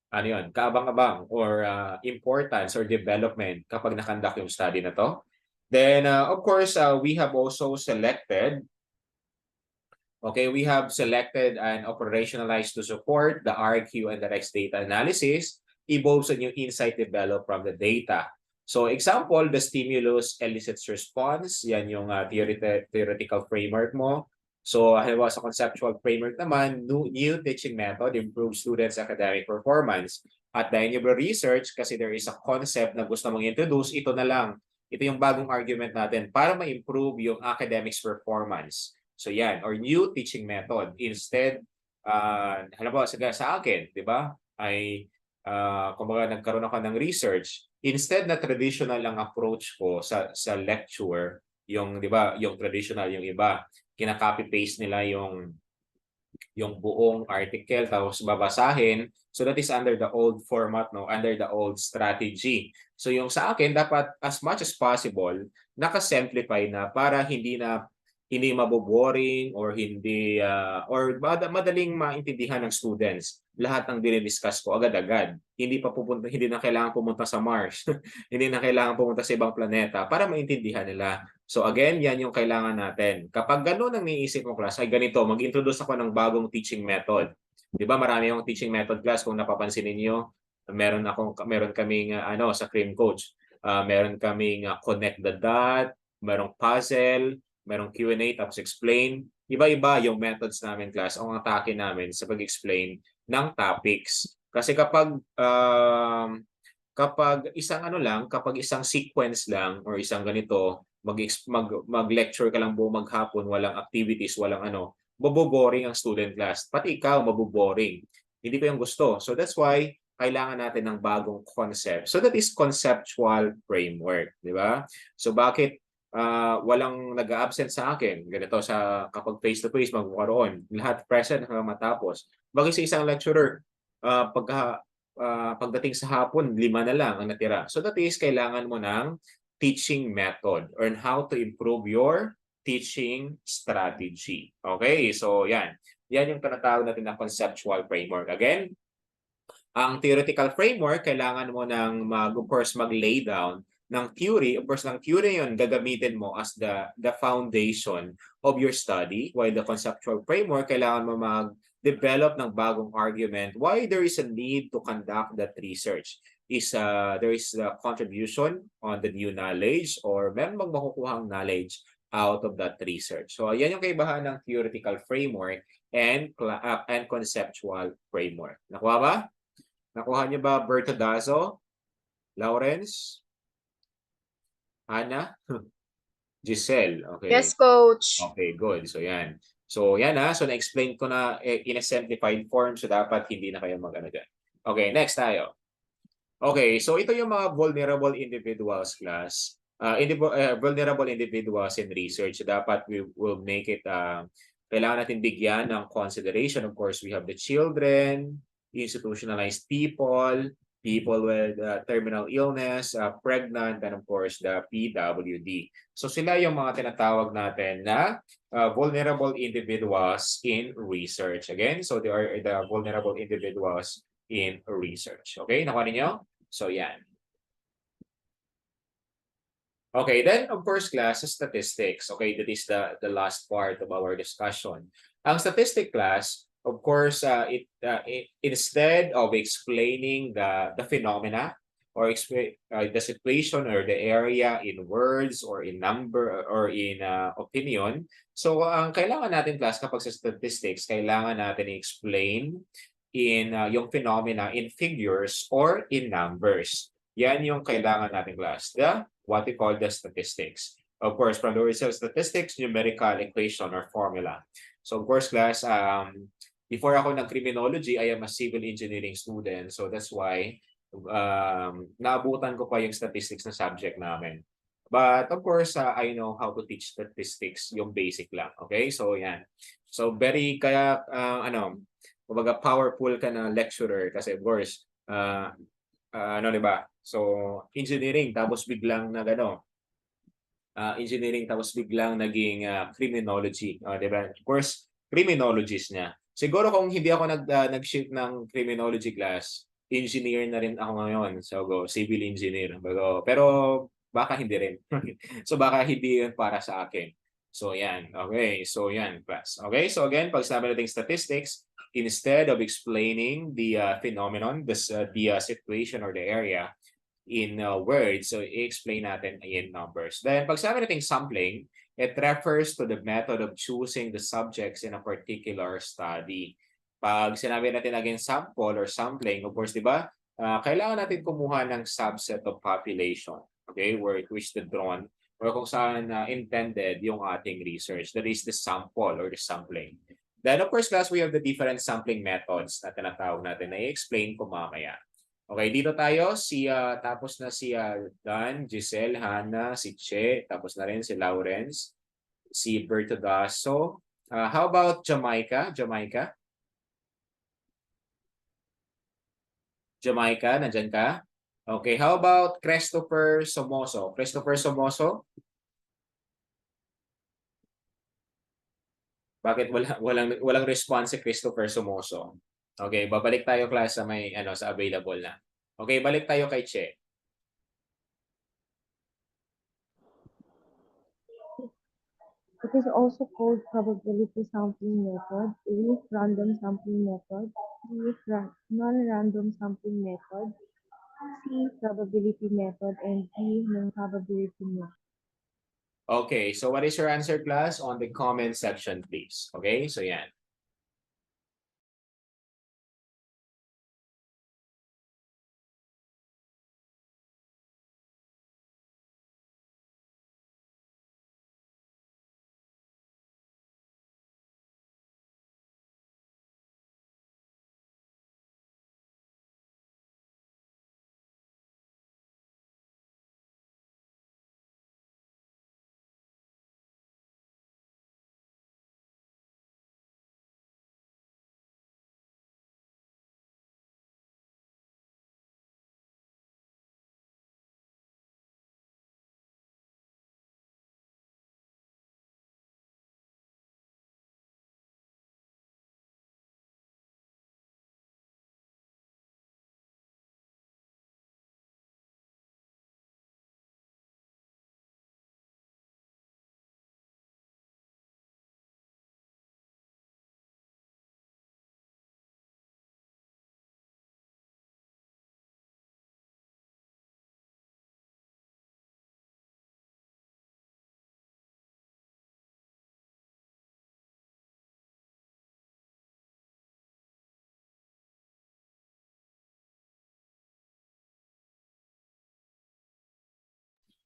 ano yun, kaabang-abang or importance or development kapag nakandak yung study na to? Then, of course, we have also selected, we have selected and operationalized to support the RQ and the REX data analysis, evolves a new insight developed from the data. So, example, the stimulus elicits response. Yan yung theoretical framework mo. So, halimbawa sa conceptual framework naman, new teaching method improves students' academic performance. At the end of the research, kasi there is a concept na gusto mong introduce, ito na lang. Ito yung bagong argument natin para ma-improve yung academics performance. So yan, or new teaching method. Instead, halimbawa sa akin, di ba, ay kumbaga nagkaroon ako ng research. Instead na traditional ang approach ko sa lecture, yung, di ba, yung traditional, yung iba, kinaka-copy paste nila yung buong article tapos babasahin. So that is under the old format, no, under the old strategy. So yung sa akin dapat as much as possible naka-simplify na para hindi maboboring or hindi madaling maintindihan ng students lahat ng dinidiscuss ko agad-agad. Hindi na kailangan pumunta sa Mars. Hindi na kailangan pumunta sa ibang planeta para maintindihan nila. So again, yan yung kailangan natin. Kapag gano'n ang niisip mo, class, ay ganito, mag-introduce ako ng bagong teaching method. 'Di ba? Marami akong teaching method, class, kung napapansin niyo. Meron kaming sa Crim Coach. Meron kaming connect the dot, merong puzzle, merong Q&A tapos explain. Iba-iba yung methods namin, class, ang atake namin sa pag-explain ng topics. Kasi kapag isang sequence lang or isang ganito, mag-lecture ka lang buong maghapon, walang activities, walang maboboring ang student class. Pati ikaw, maboboring. Hindi ko yung gusto. So that's why kailangan natin ng bagong concept. So that is conceptual framework, di ba? So bakit walang nag-absent sa akin? Ganito kapag face-to-face magkakaroon, lahat present hanggang matapos. Bakit sa isang lecturer, pagdating sa hapon, 5 na lang ang natira. So that is, kailangan mo ng teaching method or how to improve your teaching strategy. Okay, so yan. Yan yung tinatawag natin na conceptual framework. Again, ang theoretical framework, kailangan mo of course, mag-lay down ng theory. Of course, ng theory yun, gagamitin mo as the foundation of your study. While the conceptual framework, kailangan mo mag-develop ng bagong argument why there is a need to conduct that research. There is a contribution on the new knowledge or meron bang makukuhang knowledge out of that research. So, yan yung kaibahan ng theoretical framework and conceptual framework. Nakuha ba? Nakuha niyo ba, Berto Dazo? Lawrence? Ana? Giselle? Okay. Yes, Coach. Okay, good. So, yan. So, yan So, na-explain ko na in a simplified form. So, dapat hindi na kayo mag-ano dyan. Okay, next tayo. Okay, so ito yung mga vulnerable individuals, class. Vulnerable individuals in research. Dapat we will make it, kailangan natin bigyan ng consideration. Of course, we have the children, institutionalized people with terminal illness, pregnant, and of course, the PWD. So sila yung mga tinatawag natin na vulnerable individuals in research. Again, so they are the vulnerable individuals in research. Okay, nakuha ninyo? So yan. Okay, then of course, class, statistics. Okay, that is the last part of our discussion. Ang statistic, class, of course, instead of explaining the phenomena or the situation or the area in words or in number or in opinion, so ang kailangan natin class kapag sa statistics, kailangan natin i-explain in yung phenomena in figures or in numbers. Yan yung kailangan natin class, what we call the statistics. Of course, from the words of statistics, numerical equation or formula. So of course, class, before ako nag-criminology, I am a civil engineering student. So that's why naabutan ko pa yung statistics na subject namin. But of course, I know how to teach statistics, yung basic lang. Okay? So yan. So kaya kumbaga powerful ka na lecturer kasi of course, di ba? So engineering tapos biglang engineering tapos biglang naging criminology, di ba? Of course, criminologist niya. Siguro kung hindi ako nag-shift ng criminology class, engineer na rin ako ngayon. So civil engineer. Pero baka hindi rin. So baka hindi yun para sa akin. So yan. Okay. So yan, class. Okay. So again, pag sabi natin statistics, instead of explaining the phenomenon, the situation or the area, in words, so i-explain natin in numbers. Then, pag sabi natin sampling, it refers to the method of choosing the subjects in a particular study. Pag sinabi natin again sample or sampling, of course, di ba, kailangan natin kumuha ng subset of population, okay, which the drawn, or kung saan intended yung ating research. That is the sample or the sampling. Then, of course, class, we have the different sampling methods na tinatawag natin na i-explain ko mamaya. Okay, dito tayo, tapos na si Dan, Giselle, Hannah, si Che, tapos na rin si Lawrence, si Bertodaso. How about Jamaica? Jamaica, nandyan ka? Okay, how about Christopher Somoso? Christopher Somoso? Bakit walang response si Christopher Somoso? Okay, babalik tayo class sa may sa available na. Okay, balik tayo kay Che. It is also called probability sampling method, A, random sampling method, B, non-random sampling method, C, probability method, and D, non-probability method. Okay, so what is your answer, class? On the comment section, please. Okay, so yan.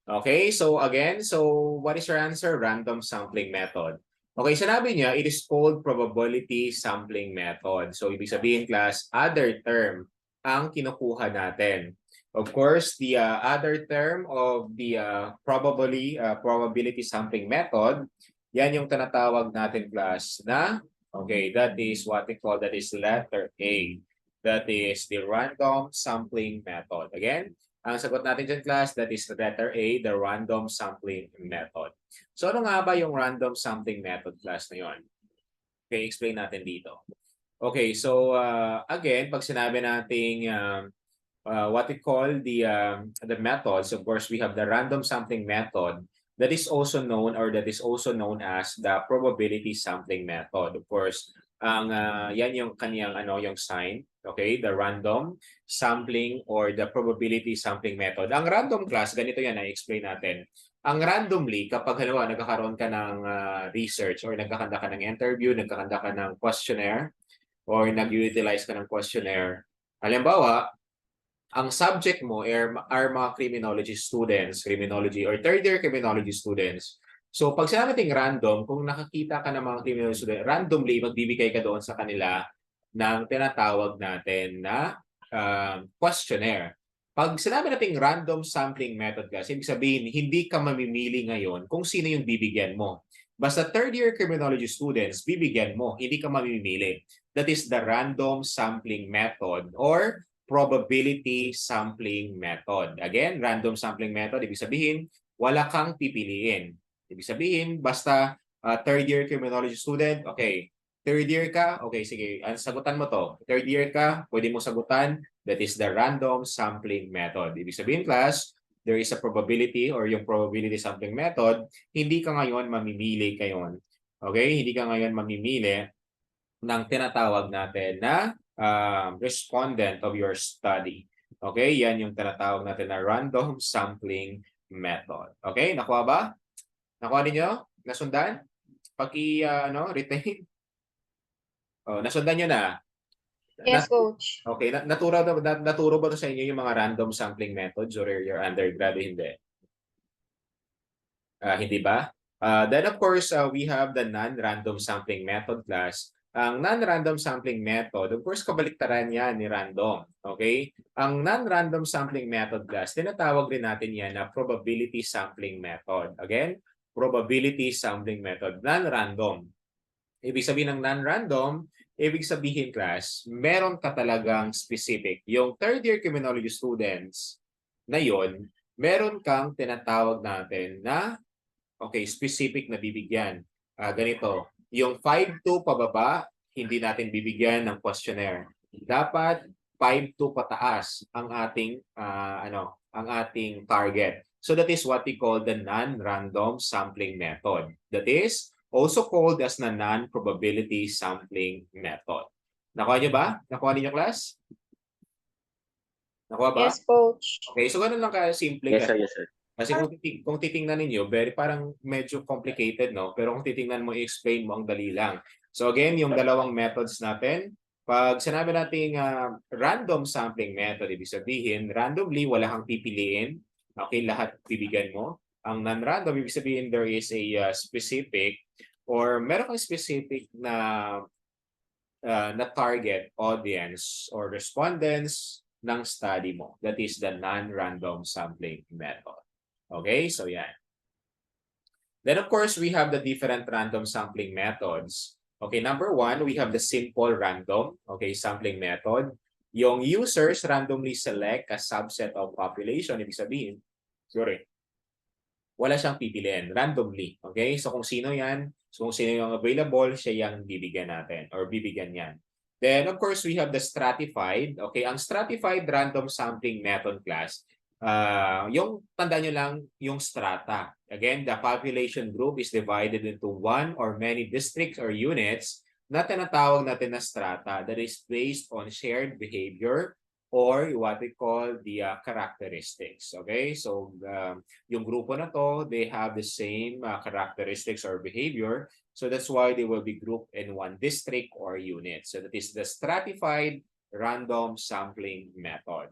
Okay, so again, so what is your answer? Random sampling method. Okay, sinabi niya, it is called probability sampling method. So, ibig sabihin, class, other term ang kinukuha natin. Of course, the other term of the probability sampling method, yan yung tinatawag natin, class, na, okay, that is what we call, that is letter A. That is the random sampling method. Again, ang sagot natin dyan, class, that is the letter A, the random sampling method. So ano nga ba yung random sampling method, class, na yun? Okay, explain natin dito. Okay, so again, pag sinabi nating what we call the methods, of course, we have the random sampling method that is also known as the probability sampling method. Of course, Yan yung kaniyang yung sign. Okay, the random sampling or the probability sampling method. Ang random class, ganito yan, i-explain natin. Ang randomly, kapag halimbawa nagkakaroon ka ng research or nagkakanda ka ng interview, nagkakanda ka ng questionnaire, or nag-utilize ka ng questionnaire, halimbawa, ang subject mo are mga criminology students, criminology or third-year criminology students. So pag sinabi natin random, kung nakakita ka ng mga criminology students, randomly magbibigay ka doon sa kanila ng tinatawag natin na questionnaire. Pag sinabi natin random sampling method kasi, ibig sabihin, hindi ka mamimili ngayon kung sino yung bibigyan mo. Basta third-year criminology students, bibigyan mo, hindi ka mamimili. That is the random sampling method or probability sampling method. Again, random sampling method, ibig sabihin, wala kang pipiliin. Ibig sabihin, basta third year criminology student, okay, third year ka, okay, sige, sagutan mo to. Third year ka, pwede mo sagutan, that is the random sampling method. Ibig sabihin, class, there is a probability or yung probability sampling method, hindi ka ngayon mamimili kayon. Okay, hindi ka ngayon mamimili ng tinatawag natin na respondent of your study. Okay, yan yung tinatawag natin na random sampling method. Okay, nakuha ba? Nakuha ninyo? Nasundan? Retain? Oh, nasundan nyo na? Yes, coach. Okay, naturo ba to sa inyo yung mga random sampling methods or your undergrad? Hindi. Hindi ba? Then of course, we have the non-random sampling method class. Ang non-random sampling method, of course, kabaliktaran yan ni random. Okay? Ang non-random sampling method class, tinatawag rin natin yan na probability sampling method. Again, probability sampling method, non-random. Ibig sabihin ng non-random, ibig sabihin class, meron ka talagang specific. Yung third year criminology students na yon, meron kang tinatawag natin na specific na bibigyan. Ganito, yung 5-2 pababa, hindi natin bibigyan ng questionnaire. Dapat 5-2 pataas ang ating ang ating target. So that is what we call the non-random sampling method. That is also called as the non-probability sampling method. Nakuha niyo ba? Nakuha niyo, class? Nakuha ba? Yes, coach. Okay, so ganun lang ka-simple. Yes, sir. Yes, sir. Kasi kung titingnan ninyo, parang medyo complicated, no? Pero kung titingnan mo, i-explain mo, ang dali lang. So again, yung dalawang methods natin, pag sinabi natin random sampling method, ibig sabihin, randomly, wala kang pipiliin. Okay, lahat bibigyan mo. Ang non-random, ibig sabihin, there is a specific or meron kang specific na target audience or respondents ng study mo. That is the non-random sampling method. Okay, so yan. Then of course, we have the different random sampling methods. Okay, number one, we have the simple random, sampling method. Yung users randomly select a subset of population, ibig sabihin, wala siyang pipiliin, randomly. Okay, so kung sino yan, so kung sino yung available, siya yung bibigyan natin or bibigyan yan. Then of course, we have the stratified. Okay, ang stratified random sampling method class, yung tandaan nyo lang yung strata. Again, the population group is divided into one or many districts or units na tinatawag natin na strata that is based on shared behavior or what we call the characteristics. Okay, so yung grupo na to, they have the same characteristics or behavior. So that's why they will be grouped in one district or unit. So that is the stratified random sampling method.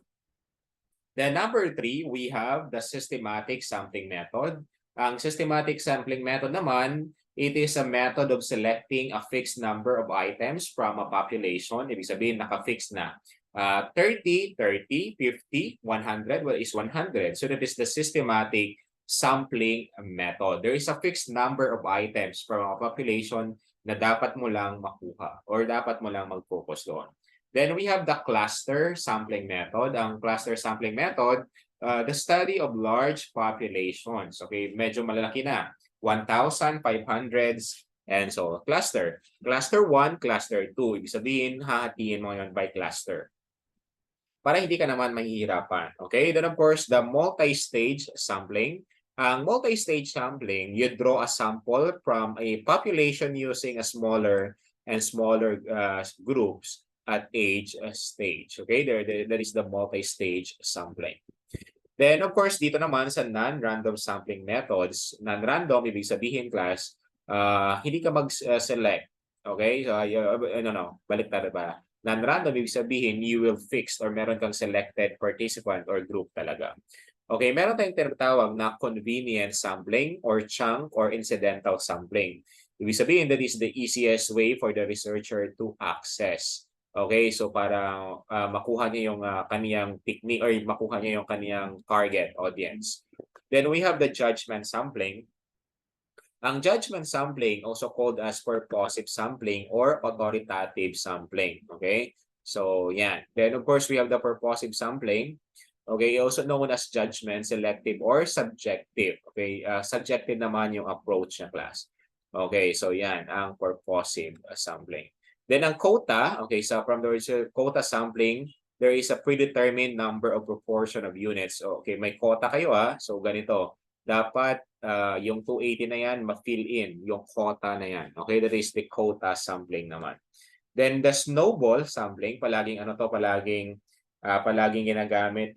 Then number 3, we have the systematic sampling method. Ang systematic sampling method naman, it is a method of selecting a fixed number of items from a population. Ibig sabihin, naka-fixed na. 30, 30, 50, 100, well, is 100. So that is the systematic sampling method. There is a fixed number of items from a population na dapat mo lang makuha or dapat mo lang mag-focus doon. Then we have the cluster sampling method. Ang cluster sampling method, the study of large populations. Okay, medyo malalaki na. 1,000, 500s, and so cluster. Cluster 1, cluster 2. Ibig sabihin, hahatiin mo yun by cluster. Para hindi ka naman mahihirapan. Okay, then of course, the multi-stage sampling. Ang multi-stage sampling, you draw a sample from a population using a smaller and smaller groups at age stage. Okay, there is the multi-stage sampling. Then, of course, dito naman sa non-random sampling methods, non-random, ibig sabihin, class, hindi ka mag-select. Okay? So, baliktad ba? Non-random, ibig sabihin, you will fix or meron kang selected participant or group talaga. Okay, meron tayong tinatawag na convenient sampling or chunk or incidental sampling. Ibig sabihin, that is the easiest way for the researcher to access. Okay, so para makuha niya yung kaniyang technique or makuha niya yung kaniyang target audience. Then we have the judgment sampling. Ang judgment sampling, also called as purposive sampling or authoritative sampling. Okay, so yan. Then of course we have the purposive sampling. Okay, also known as judgment, selective, or subjective. Okay, subjective naman yung approach ng class. Okay, so yan ang purposive sampling. Then ang quota, okay, so from the quota sampling, there is a predetermined number of proportion of units. Okay, may quota kayo so ganito. Dapat yung 280 na yan, ma-fill in yung quota na yan. Okay, that is the quota sampling naman. Then the snowball sampling, palaging ginagamit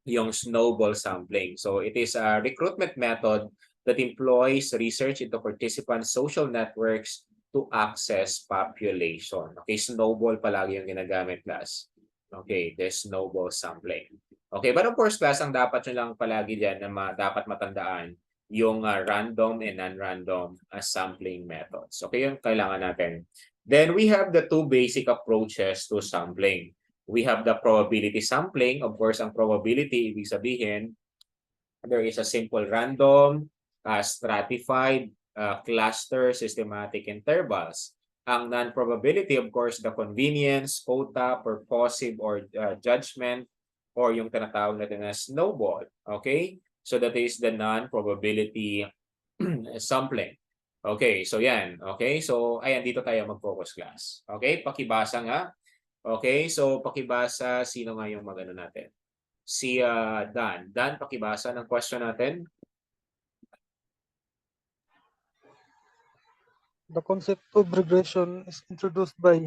yung snowball sampling. So it is a recruitment method that employs research into participants' social networks to access population. Okay, snowball palagi yung ginagamit, class. Okay, the snowball sampling. Okay, but of course, class, ang dapat nyo lang palagi dyan na dapat matandaan yung random and non-random sampling methods. Okay, yung kailangan natin. Then we have the two basic approaches to sampling. We have the probability sampling. Of course, ang probability, ibig sabihin, there is a simple random, stratified, cluster, systematic intervals. Ang non-probability, of course, the convenience, quota, purposive, or judgment, or yung tinatawag natin na snowball. Okay? So that is the non-probability sampling. Okay, so yan. Okay, so ayan, dito tayo mag-focus, class. Okay, pakibasa nga. Okay, so pakibasa, sino nga yung magano natin? Si Dan. Dan, pakibasa ng question natin. The concept of regression is introduced by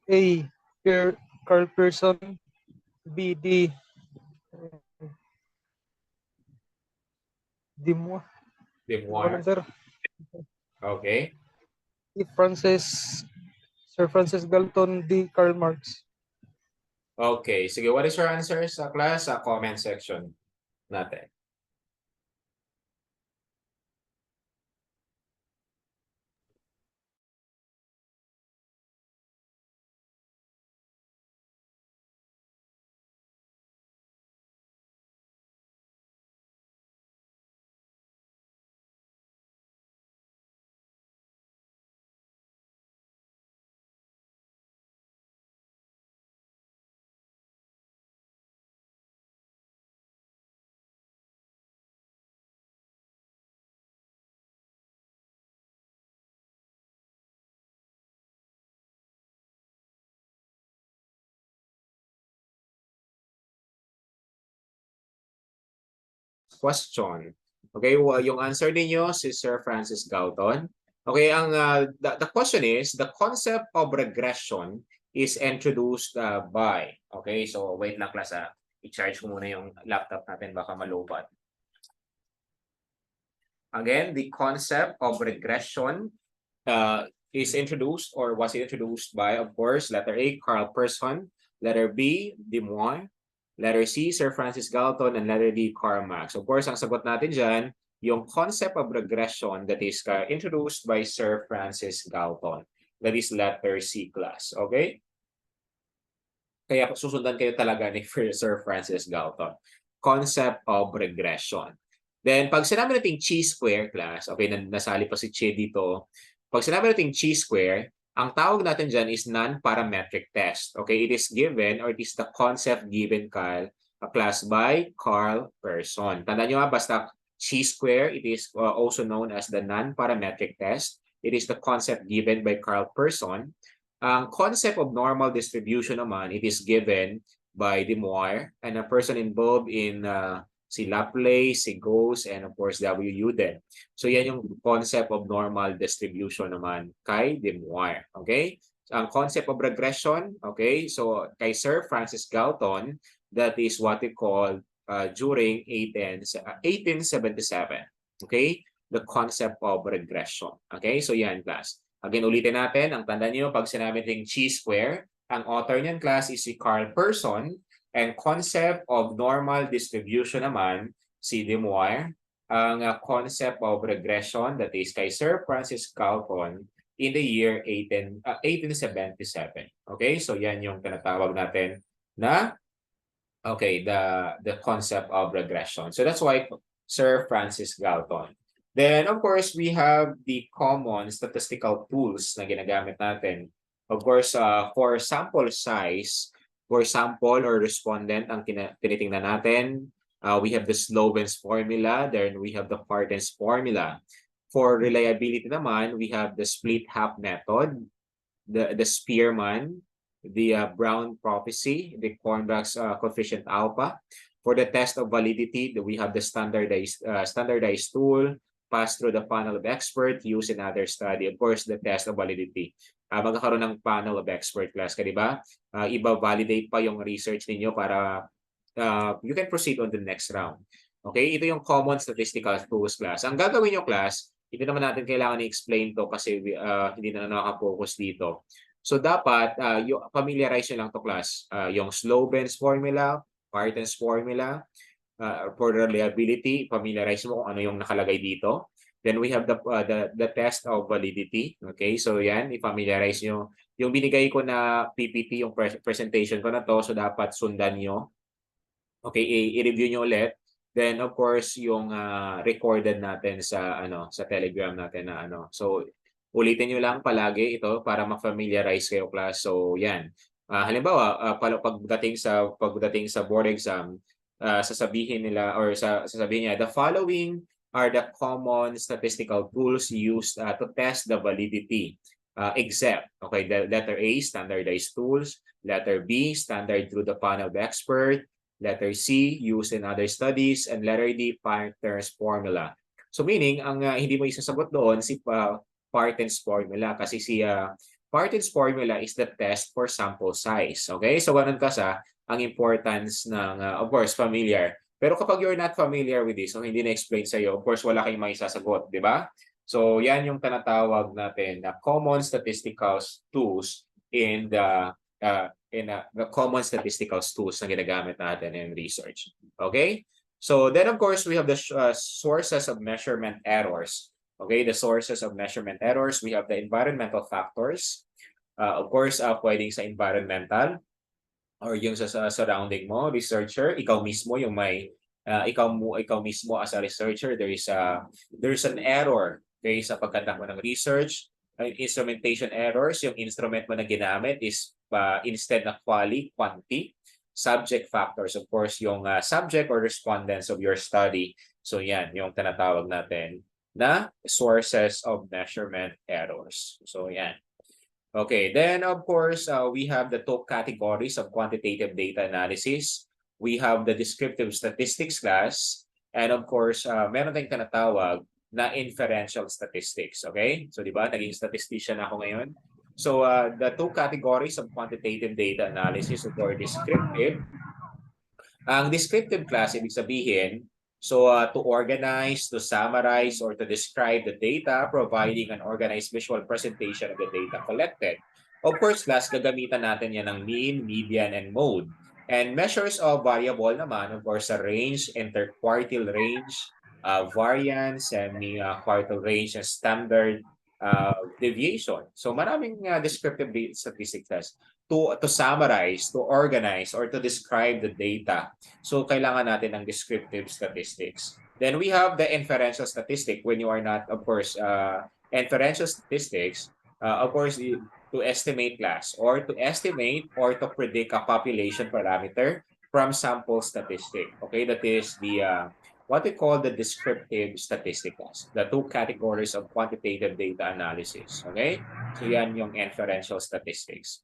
A. Carl Pearson, B. D. Dimois. Demoir. Sir. Okay. Sir Francis Galton, D. Karl Marx. Okay, sige, what is your answer sa class? Sa comment section natin. Question. Okay, yung answer ninyo si Sir Francis Galton. Okay, ang the question is, the concept of regression is introduced by. Okay, so wait lang, class. I-charge ko muna yung laptop natin, baka malubat. Again, the concept of regression is introduced or was introduced by, of course, letter A, Carl Pearson, letter B, Dimois, letter C, Sir Francis Galton, and letter D, Karl Marx. Of course, ang sagot natin dyan, yung concept of regression that is introduced by Sir Francis Galton. That is letter C, class. Okay? Kaya susundan kayo talaga ni Sir Francis Galton. Concept of regression. Then, pag sinabi natin chi-square, class, okay, nasali pa si Che dito. Pag sinabi natin chi-square, ang tawag natin dyan is non-parametric test. Okay, it is given or it is the concept given, class, by Carl Pearson. Tandaan nyo basta chi-square, it is also known as the non-parametric test. It is the concept given by Carl Pearson. Ang concept of normal distribution naman, it is given by Dimoir and a person involved in si Laplace, si Gauss, and of course W. Uden. So yan yung concept of normal distribution naman kay De Moivre. Okay? Ang concept of regression, okay? So kay Sir Francis Galton, that is what we call during 1877. Okay? The concept of regression. Okay? So yan, class. Again, ulitin natin. Ang tanda niyo, pag sinabi natin chi-square, ang author niyan, class, is si Carl Person, and concept of normal distribution naman, si De Moivre. Ang concept of regression, that is kay Sir Francis Galton, in the year 1877. Okay? So yan yung tinatawag natin na the concept of regression. So that's why Sir Francis Galton. Then, of course, we have the common statistical tools na ginagamit natin. Of course, for sample size, for sample or respondent, ang tinitingnan natin, we have the Sloven's formula, then we have the Parten's formula. For reliability naman, we have the split half method, the Spearman, the Brown prophecy, the Cornbach's coefficient alpha. For the test of validity, we have the standardized tool, pass through the panel of expert, use in other study. Of course, the test of validity. Magkakaroon ng panel of expert class ka, di ba? Iba-validate pa yung research ninyo para you can proceed on the next round. Okay, ito yung common statistical tools class. Ang gagawin nyo class, hindi naman natin kailangan i-explain to kasi hindi na nakaka-focus dito. So dapat familiarize nyo lang to class. Yung Sloven's formula, Parten's formula, for reliability, familiarize mo kung ano yung nakalagay dito. Then we have the test of validity. Okay, so yan, i-familiarize nyo. Yung binigay ko na PPT, yung presentation ko na to, so dapat sundan nyo. Okay, i-review nyo ulit. Then of course, yung recorded natin sa sa Telegram natin na So ulitin nyo lang palagi ito para ma-familiarize kayo class. So yan. Halimbawa, pagdating sa board exam, sasabihin niya, the following are the common statistical tools used to test the validity. Except, okay, the letter A, standardized tools. Letter B, standard through the panel of expert. Letter C, used in other studies. And letter D, Parten's formula. So meaning, ang hindi mo isasagot doon si Parten's formula kasi si Parten's formula is the test for sample size. Okay? So ganun ka ang importance ng, of course, familiar. Pero kapag you're not familiar with this, so hindi na-explain sa'yo, of course, wala kayong may sasagot, di ba? So yan yung tinatawag natin na common statistical tools in the common statistical tools na ginagamit natin in research. Okay? So then of course we have the sources of measurement errors. Okay, the sources of measurement errors, we have the environmental factors. Of course, pwedeng sa environmental or yung sa surrounding mo, researcher, ikaw mismo yung may ikaw mismo as a researcher, there's an error okay, sa pagkandak mo ng research. Instrumentation errors, yung instrument mo na ginamit is instead na quanti. Subject factors, of course, yung subject or respondents of your study. So yan, yung tinatawag natin na sources of measurement errors. So yan. Okay, then of course, we have the two categories of quantitative data analysis. We have the descriptive statistics class, and of course, meron tayong tinatawag na inferential statistics. Okay? So di ba, naging statistician ako ngayon. So the two categories of quantitative data analysis or descriptive. Ang descriptive class, ibig sabihin, so to organize, to summarize, or to describe the data, providing an organized visual presentation of the data collected. Of course, class, gagamitan natin yan ng mean, median, and mode. And measures of variable naman, of course, a range, interquartile range, variance, semi-quartile range, and standard deviation. So maraming descriptive statistics to summarize, to organize, or to describe the data. So kailangan natin ng descriptive statistics. Then we have the inferential statistic when you are not, of course, inferential statistics, of course, to estimate class or to estimate or to predict a population parameter from sample statistic. Okay, that is the what we call the descriptive statistics, the two categories of quantitative data analysis. Okay, so yan yung inferential statistics.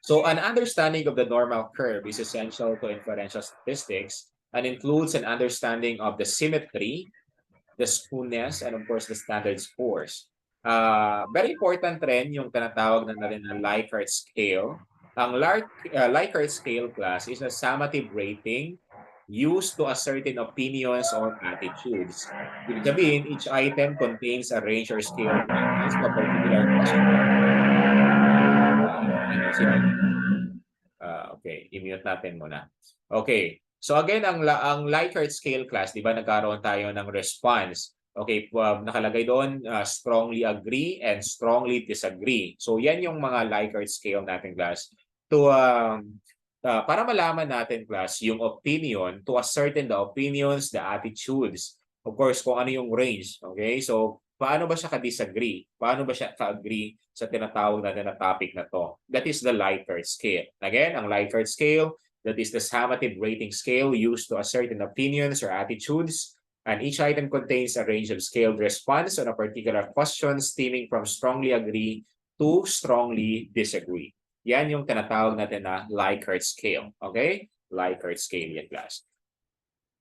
So an understanding of the normal curve is essential to inferential statistics and includes an understanding of the symmetry, the skewness, and of course, the standard scores. Very important rin yung tinatawag na rin na Likert scale. Ang Likert scale class is a summative rating used to ascertain opinions or attitudes. Ibig sabihin, each item contains a range or scale response to a particular question. Ano sila? Okay, i-mute natin muna. Okay. So again, ang Likert scale class, 'di ba, nagkaroon tayo ng response. Okay, nakalagay doon strongly agree and strongly disagree. So yan yung mga Likert scale natin class to para malaman natin class yung opinion, to ascertain the opinions, the attitudes. Of course, kung ano yung range. Okay? So paano ba siya ka-disagree? Paano ba siya ka-agree sa tinatawag natin na topic na to? That is the Likert scale. Again, ang Likert scale, that is the summative rating scale used to ascertain opinions or attitudes. And each item contains a range of scaled response on a particular question stemming from strongly agree to strongly disagree. Yan yung tinatawag natin na Likert scale. Okay? Likert scale yan, class.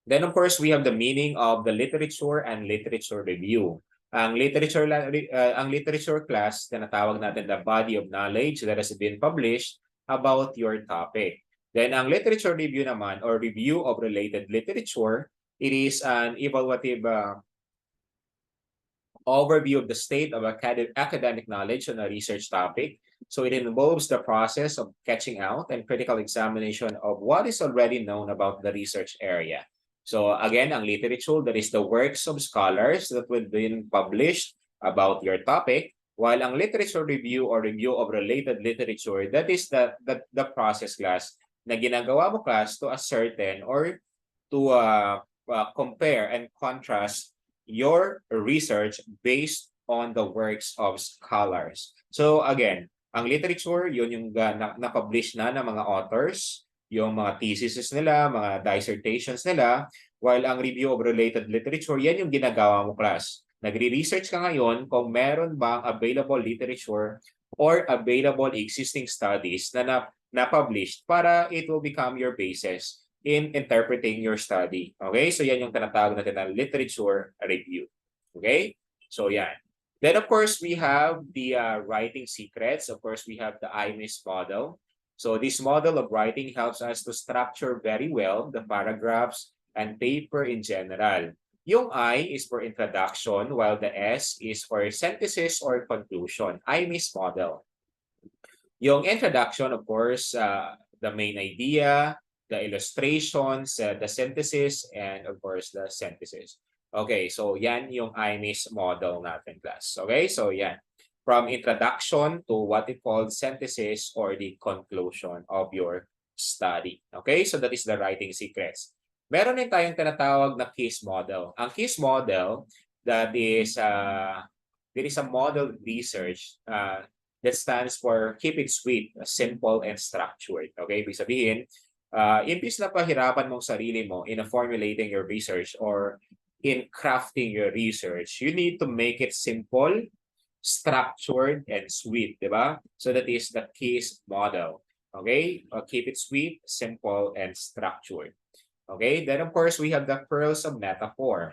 Then, of course, we have the meaning of the literature and literature review. Ang literature class, tinatawag natin the body of knowledge that has been published about your topic. Then, ang literature review naman, or review of related literature, it is an evaluative overview of the state of academic knowledge on a research topic. So it involves the process of catching out and critical examination of what is already known about the research area. So again, ang literature, that is the works of scholars that will be published about your topic, while ang literature review or review of related literature, that is the process class na ginagawa mo class to ascertain or to compare and contrast your research based on the works of scholars. So again, ang literature, yun yung na-publish na ng mga authors, yung mga theses nila, mga dissertations nila, while ang review of related literature, yan yung ginagawa mo class. Nagre-research ka ngayon kung meron bang available literature or available existing studies na na-published para it will become your basis in interpreting your study. Okay? So yan yung tinatawag natin na literature review. Okay? So yan. Then of course, we have the writing secrets. Of course, we have the IMIS model. So this model of writing helps us to structure very well the paragraphs and paper in general. Yung I is for introduction, while the S is for synthesis or conclusion. IMIS model. Yung introduction, of course, the main idea, the illustrations, the synthesis, and of course, the synthesis. Okay, so yan yung IMIS model natin, class. Okay, so yan. From introduction to what we call synthesis or the conclusion of your study. Okay, so that is the writing secrets. Meron din tayong tinatawag na case model. Ang case model, that is, there is a model research that stands for keep it sweet, simple, and structured. Okay, ibig sabihin, imbis na pahirapan mong sarili mo in formulating your research or in crafting your research, you need to make it simple, structured, and sweet, di ba? So that is the case model. Okay, keep it sweet, simple, and structured. Okay, then of course we have the pearls of metaphor.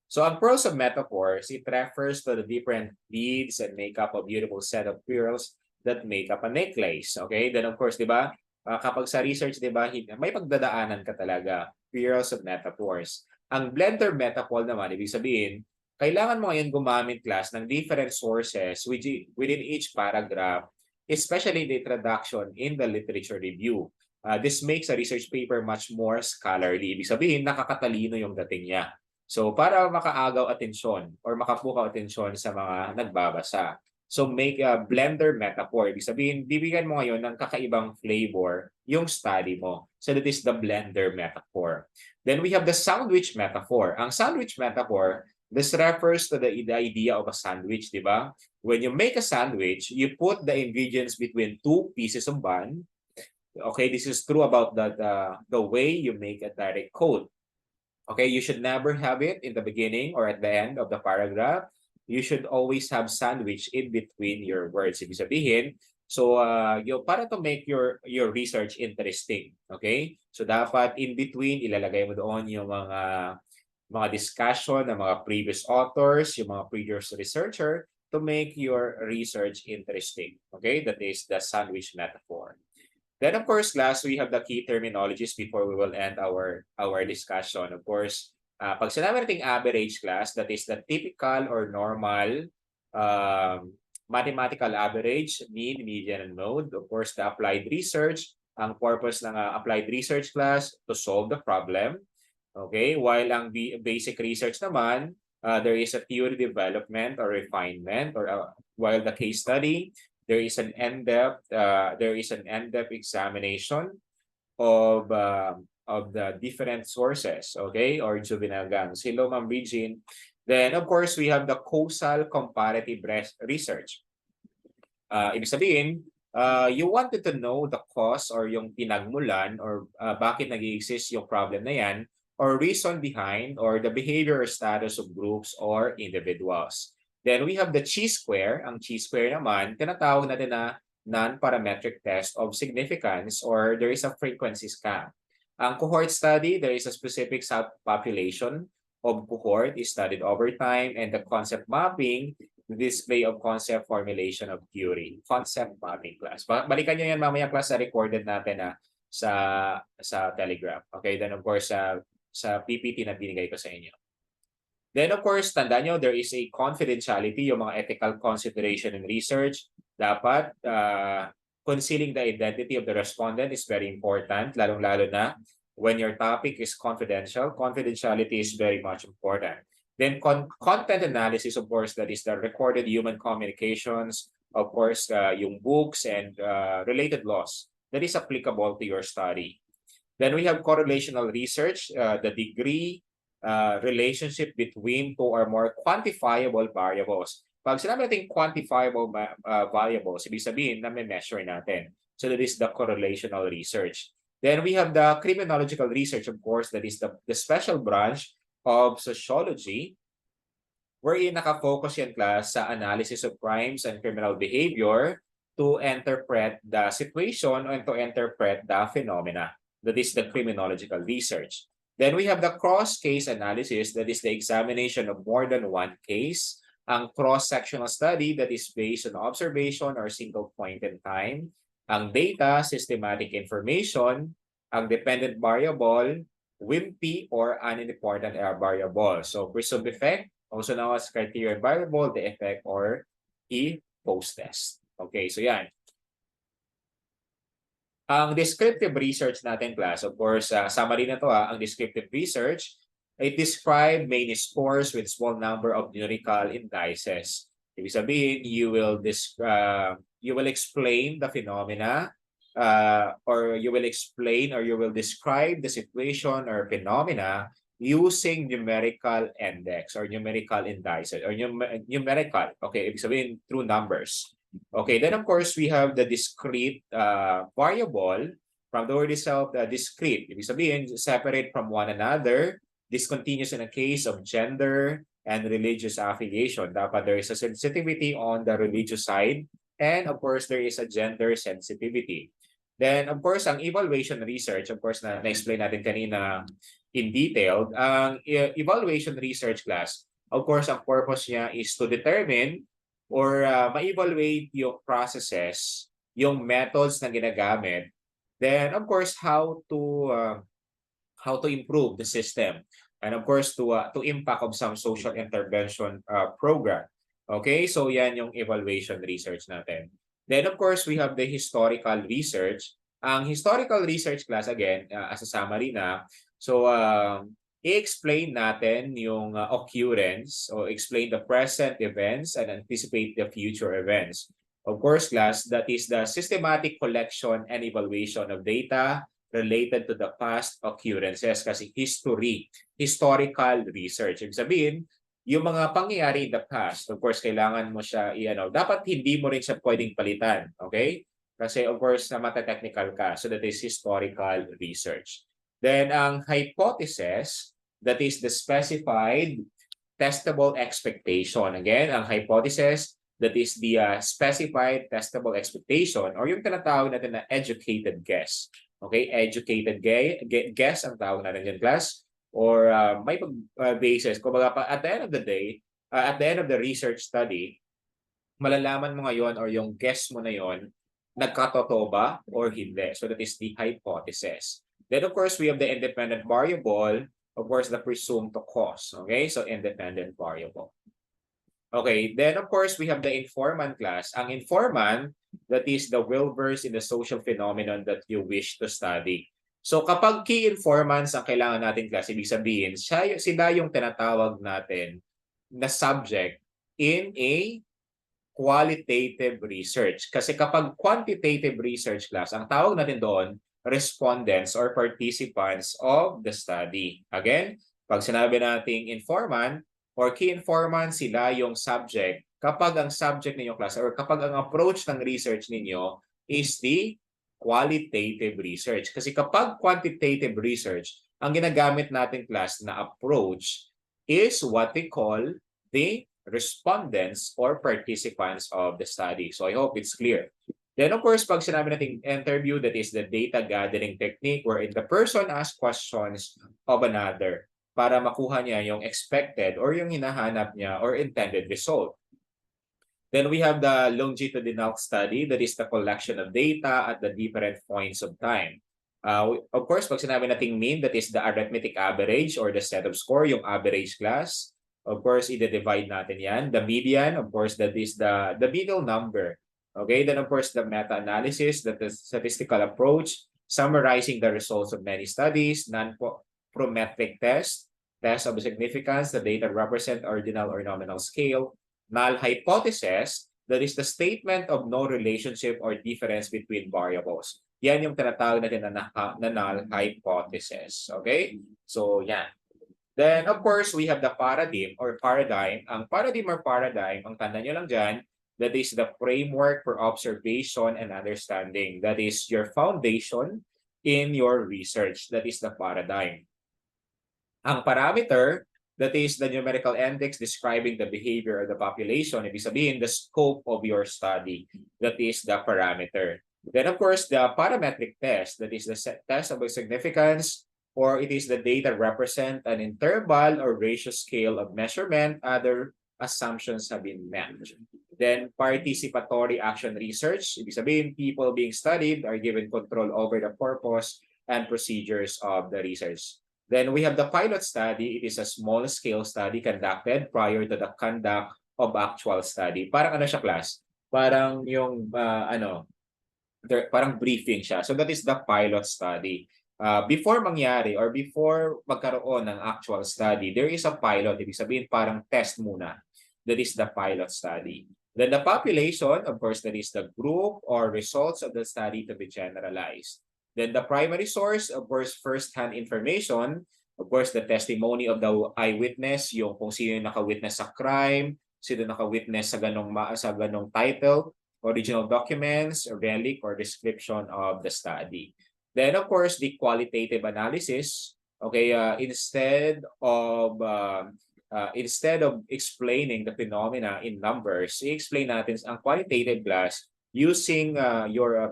So ang pearls of metaphors, it refers to the different beads that make up a beautiful set of pearls that make up a necklace. Okay, then of course, di ba, kapag sa research, di ba, may pagdadaanan ka talaga, pearls of metaphors. Ang blender metaphor naman, ibig sabihin, kailangan mo ngayon gumamit class ng different sources within each paragraph, especially the introduction in the literature review. This makes a research paper much more scholarly. Ibig sabihin, nakakatalino yung dating niya. So, para makaagaw atensyon or makapukaw atensyon sa mga nagbabasa. So, make a blender metaphor. Ibig sabihin, bibigyan mo ngayon ng kakaibang flavor yung study mo. So, that is the blender metaphor. Then, we have the sandwich metaphor. Ang sandwich metaphor, this refers to the idea of a sandwich, di ba? When you make a sandwich, you put the ingredients between two pieces of bun. Okay, this is true about the way you make a direct quote. Okay, you should never have it in the beginning or at the end of the paragraph. You should always have sandwich in between your words. Ibig sabihin, So para to make your research interesting, okay? So dapat in between ilalagay mo doon yung mga discussion ng mga previous authors, yung mga previous researcher to make your research interesting. Okay? That is the sandwich metaphor. Then of course, class, we have the key terminologies before we will end our discussion. Of course, pag sinabi nating average class, that is the typical or normal mathematical average, mean, median, and mode. Of course, the applied research, ang purpose ng applied research class to solve the problem. Okay, while ang basic research naman, there is a theory development or refinement, or while the case study, there is an in-depth examination of the different sources, okay, or juvenile gangs. Hello, Ma'am Regine. Then, of course, we have the causal comparative research. Ibig sabihin, you wanted to know the cause or yung pinagmulan or bakit nag-exist yung problem na yan or reason behind or the behavior or status of groups or individuals. Then we have the chi-square. Ang chi-square naman, tinatawag natin na non-parametric test of significance or there is a frequency scan. Ang cohort study, there is a specific subpopulation of cohort is studied over time, and the concept mapping, display of concept formulation of theory. Concept mapping class. Balikan nyo yan mamaya class sa recorded natin sa Telegram. Okay, then of course sa PPT na binigay ko sa inyo. Then of course, tandaan nyo, there is a confidentiality, yung mga ethical consideration in research. Dapat concealing the identity of the respondent is very important, lalong-lalo na when your topic is confidential. Confidentiality is very much important. Then content analysis, of course, that is the recorded human communications, of course, yung books and related laws that is applicable to your study. Then we have correlational research, the degree relationship between two or more quantifiable variables. Pag sinabi natin quantifiable variables, ibig sabihin na may measure natin. So that is the correlational research. Then we have the criminological research, of course, that is the special branch of sociology, wherein nakafocus yan class sa analysis of crimes and criminal behavior to interpret the situation and to interpret the phenomena. That is the criminological research. Then we have the cross-case analysis, that is the examination of more than one case. Ang cross-sectional study, that is based on observation or single point in time. Ang data, systematic information. Ang dependent variable, wimpy or unimportant variable. So presumed effect, also known as criterion variable, the effect or post-test. Okay, so yan. Ang descriptive research natin, class, of course, summary na to ang descriptive research, it describe main scores with small number of numerical indices. Ibig sabihin, you will explain the phenomena, or you will explain or you will describe the situation or phenomena using numerical index or numerical indices or numerical, okay, ibig sabihin through numbers. Okay, then of course we have the discrete variable. From the word itself, discrete, ibig sabihin separate from one another, discontinuous in a case of gender and religious affiliation. Dapat there is a sensitivity on the religious side, and of course there is a gender sensitivity. Then of course ang evaluation research, of course na-explain natin kanina in detail. Ang evaluation research class, of course ang purpose niya is to determine or ma-evaluate yung processes, yung methods na ginagamit, then of course how to improve the system, and of course to impact of some social intervention program. Okay, so yan yung evaluation research natin. Then of course we have the historical research. Ang historical research class, again, as a summary na, so i-explain natin yung occurrence or explain the present events and anticipate the future events. Of course, class, that is the systematic collection and evaluation of data related to the past occurrences, kasi historical research. Ibig sabihin, yung mga pangyayari in the past, of course, kailangan mo siya dapat hindi mo rin siya pwedeng palitan, okay? Kasi of course, na mata-technical ka. So that is historical research. Then ang hypothesis, that is the specified testable expectation. Again, ang hypothesis, That is the specified testable expectation or yung tinatawag natin na educated guess. Okay, educated guess ang tawag natin dyan, class. Or may basis. Kumbaga, at the end of the day, at the end of the research study, malalaman mo ngayon or yung guess mo na yon nagkatotoo ba or hindi. So that is the hypothesis. Then of course, we have the independent variable, of course, the presumed to cause. Okay, so independent variable. Okay, then of course, we have the informant class. Ang informant, that is the well-versed in the social phenomenon that you wish to study. So kapag key informants ang kailangan natin class, ibig sabihin, sila yung tinatawag natin na subject in a qualitative research. Kasi kapag quantitative research class, ang tawag natin doon, respondents or participants of the study. Again, pag sinabi nating informant or key informant, sila yung subject. Kapag ang subject ninyo class or kapag ang approach ng research ninyo is the qualitative research. Kasi kapag quantitative research, ang ginagamit natin class na approach is what we call the respondents or participants of the study. So I hope it's clear. Then of course, pag sinabi natin interview, that is the data gathering technique wherein the person asks questions of another para makuha niya yung expected or yung hinahanap niya or intended result. Then we have the longitudinal study, that is the collection of data at the different points of time. Of course, pag sinabi nating mean, that is the arithmetic average or the set of score, yung average class. Of course, i-divide natin yan. The median, of course, that is the middle number. Okay, then of course, the meta-analysis, the statistical approach, summarizing the results of many studies, non-prometric test of significance, the data represent ordinal or nominal scale, null hypothesis, that is the statement of no relationship or difference between variables. Yan yung tinatawag natin na null hypothesis. Okay? So, yan. Then, of course, we have the paradigm or paradigm. Ang paradigm or paradigm, ang tanda nyo lang dyan, that is the framework for observation and understanding. That is your foundation in your research. That is the paradigm. Ang parameter, that is the numerical index describing the behavior of the population. Ibig sabihin, the scope of your study. That is the parameter. Then, of course, the parametric test, that is the test of significance, or it is the data represent an interval or ratio scale of measurement. Other assumptions have been met. Then, participatory action research. Ibig sabihin, people being studied are given control over the purpose and procedures of the research. Then we have the pilot study. It is a small-scale study conducted prior to the conduct of actual study. Parang ano siya, class? Parang yung, parang briefing siya. So that is the pilot study. Before mangyari or before magkaroon ng actual study, there is a pilot. Ibig sabihin, parang test muna. That is the pilot study. Then the population, of course, that is the group or results of the study to be generalized. Then the primary source, of course, first-hand information, of course, the testimony of the eyewitness, yung kung sino yung naka-witness sa crime, sino naka-witness sa ganong title, original documents, relic, or description of the study. Then, of course, the qualitative analysis, okay, instead of explaining the phenomena in numbers, i-explain natin ang qualitative class using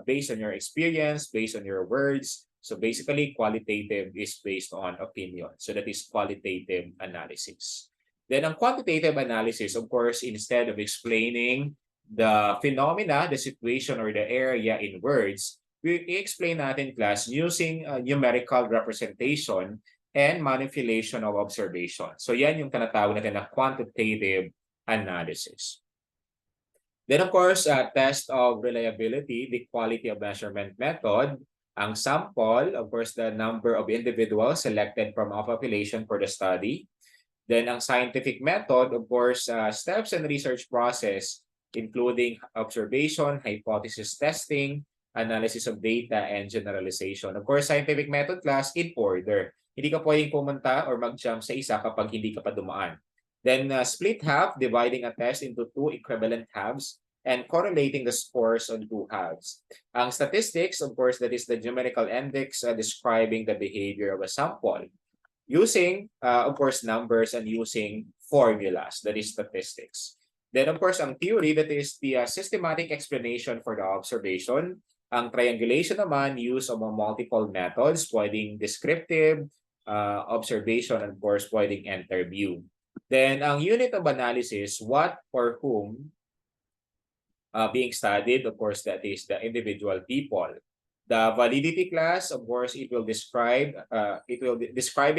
based on your experience, based on your words. So basically, qualitative is based on opinion. So that is qualitative analysis. Then ang quantitative analysis, of course, instead of explaining the phenomena, the situation, or the area in words, we explain natin class using numerical representation and manipulation of observation. So yan yung tinatawag natin na quantitative analysis. Then of course, test of reliability, the quality of measurement method, ang sample, of course, the number of individuals selected from a population for the study. Then ang scientific method, of course, steps and research process, including observation, hypothesis testing, analysis of data, and generalization. Of course, scientific method class in order. Hindi ka pwedeng pumunta or mag-jump sa isa kapag hindi ka pa dumaan. Then split half, dividing a test into two equivalent halves and correlating the scores on two halves. Ang statistics, of course, that is the numerical index describing the behavior of a sample. Using, of course, numbers and using formulas, that is statistics. Then of course, ang theory, that is the systematic explanation for the observation. Ang triangulation naman, use of multiple methods, pwedeng descriptive, observation, and of course, pwedeng interview. Then ang unit of analysis, what or whom being studied, of course, that is the individual people. The validity class, of course, it will describing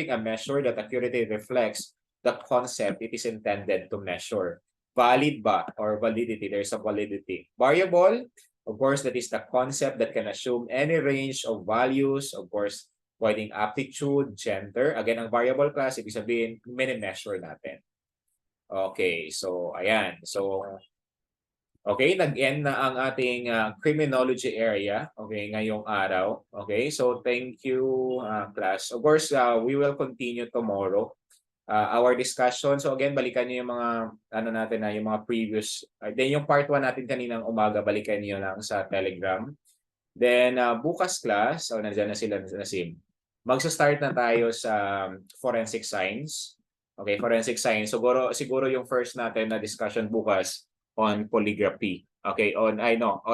a measure that accurately reflects the concept it is intended to measure. Valid ba or validity? There's a validity. Variable, of course, that is the concept that can assume any range of values. Of course, pwedeng aptitude, gender. Again, ang variable class, ibig sabihin, mini-measure natin. Okay, so ayan. So okay, nag-end na ang ating criminology area, okay, ngayong araw. Okay, so thank you, class. Of course, we will continue tomorrow our discussion. So again, balikan niyo yung mga, ano natin na, yung mga previous, then yung part 1 natin kaninang umaga, balikan niyo lang sa Telegram. Then bukas class, nandiyan na sila na Sim. Magsa-start na tayo sa forensic science. Okay, forensic science. Siguro yung first natin na discussion bukas on polygraphy. Okay, on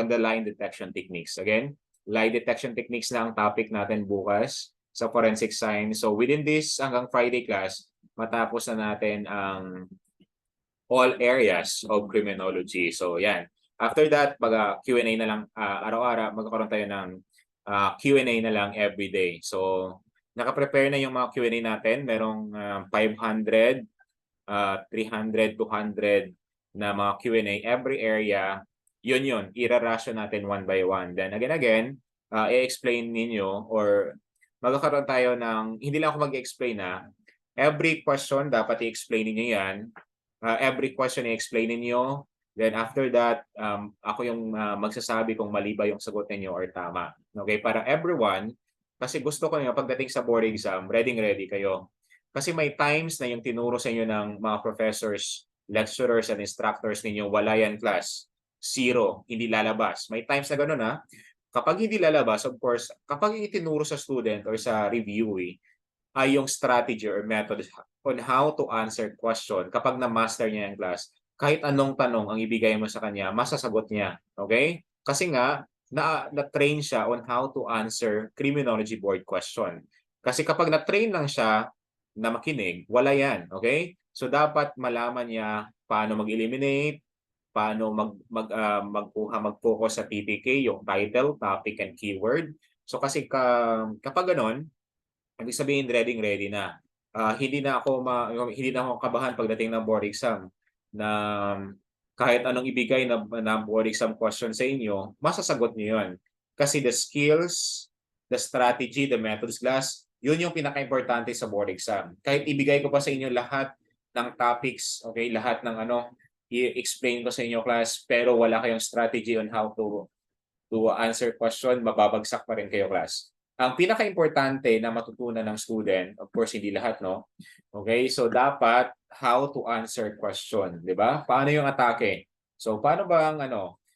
the lie detection techniques. Again, lie detection techniques na ang topic natin bukas sa forensic science. So within this hanggang Friday class, matapos na natin ang all areas of criminology. So yan. After that, Q&A na lang araw-araw, magkakaroon tayo ng Q&A na lang every day. So naka-prepare na yung mga Q&A natin. Merong 500, 300, 200 na mga Q&A every area. Yun. Irarasyo natin one by one. Then again, i-explain ninyo or magkakaroon tayo ng, hindi lang ako mag-explain every question dapat i-explain ninyo yan. Every question i-explain ninyo. Then after that, ako yung magsasabi kung mali ba yung sagot ninyo or tama. Okay, para everyone, kasi gusto ko nyo pagdating sa board exam, ready kayo. Kasi may times na yung tinuro sa inyo ng mga professors, lecturers, and instructors ninyo, wala yan class. 0, hindi lalabas. May times na gano'n Kapag hindi lalabas, of course, kapag itinuro sa student or sa reviewee, ay yung strategy or method on how to answer question. Kapag na-master niya yung class, kahit anong tanong ang ibigay mo sa kanya, masasagot niya. Okay? Kasi nga, na-train siya on how to answer criminology board question. Kasi kapag na-train lang siya na makinig, wala yan. Okay? So dapat malaman niya paano mag-eliminate, paano mag-focus sa TTK, yung title, topic, and keyword. So kasi kapag ganon, ibig sabihin ready na. Hindi na ako kabahan pagdating ng board exam na kahit anong ibigay na board exam question sa inyo, masasagot niyo yun. Kasi the skills, the strategy, the methods class, yun yung pinaka-importante sa board exam. Kahit ibigay ko pa sa inyo lahat ng topics, okay, lahat ng i-explain ko sa inyo class, pero wala kayong strategy on how to answer question, mababagsak pa rin kayo class. Ang pinaka-importante na matutunan ng student, of course hindi lahat, no? Okay, so dapat how to answer question, di ba? Paano yung atake? So paano ba ang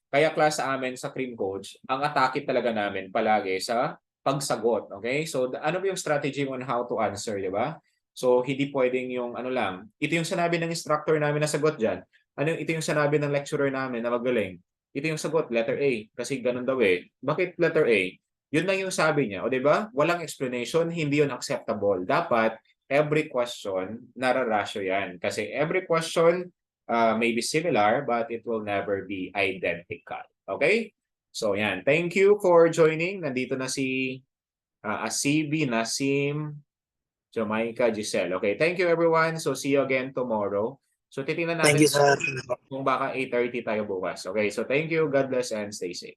kaya class sa amin sa Crim Coach, ang atake talaga namin palagi sa pagsagot, okay? So ano ba yung strategy on how to answer, di ba? So hindi pwedeng yung lang. Ito yung sinabi ng instructor namin na sagot diyan. Ito yung sinabi ng lecturer namin na magaling. Ito yung sagot, letter A. Kasi ganun daw Bakit letter A? Yun lang yung sabi niya. O diba? Walang explanation, hindi yun acceptable. Dapat, every question, nararasyo yan. Kasi every question may be similar, but it will never be identical. Okay? So yan. Thank you for joining. Nandito na si Asibi, Nasim, Jamaica, Giselle. Okay, thank you everyone. So see you again tomorrow. So titingnan natin Thank you, sir. kung baka 8:30 tayo bukas. Okay, so thank you. God bless and stay safe.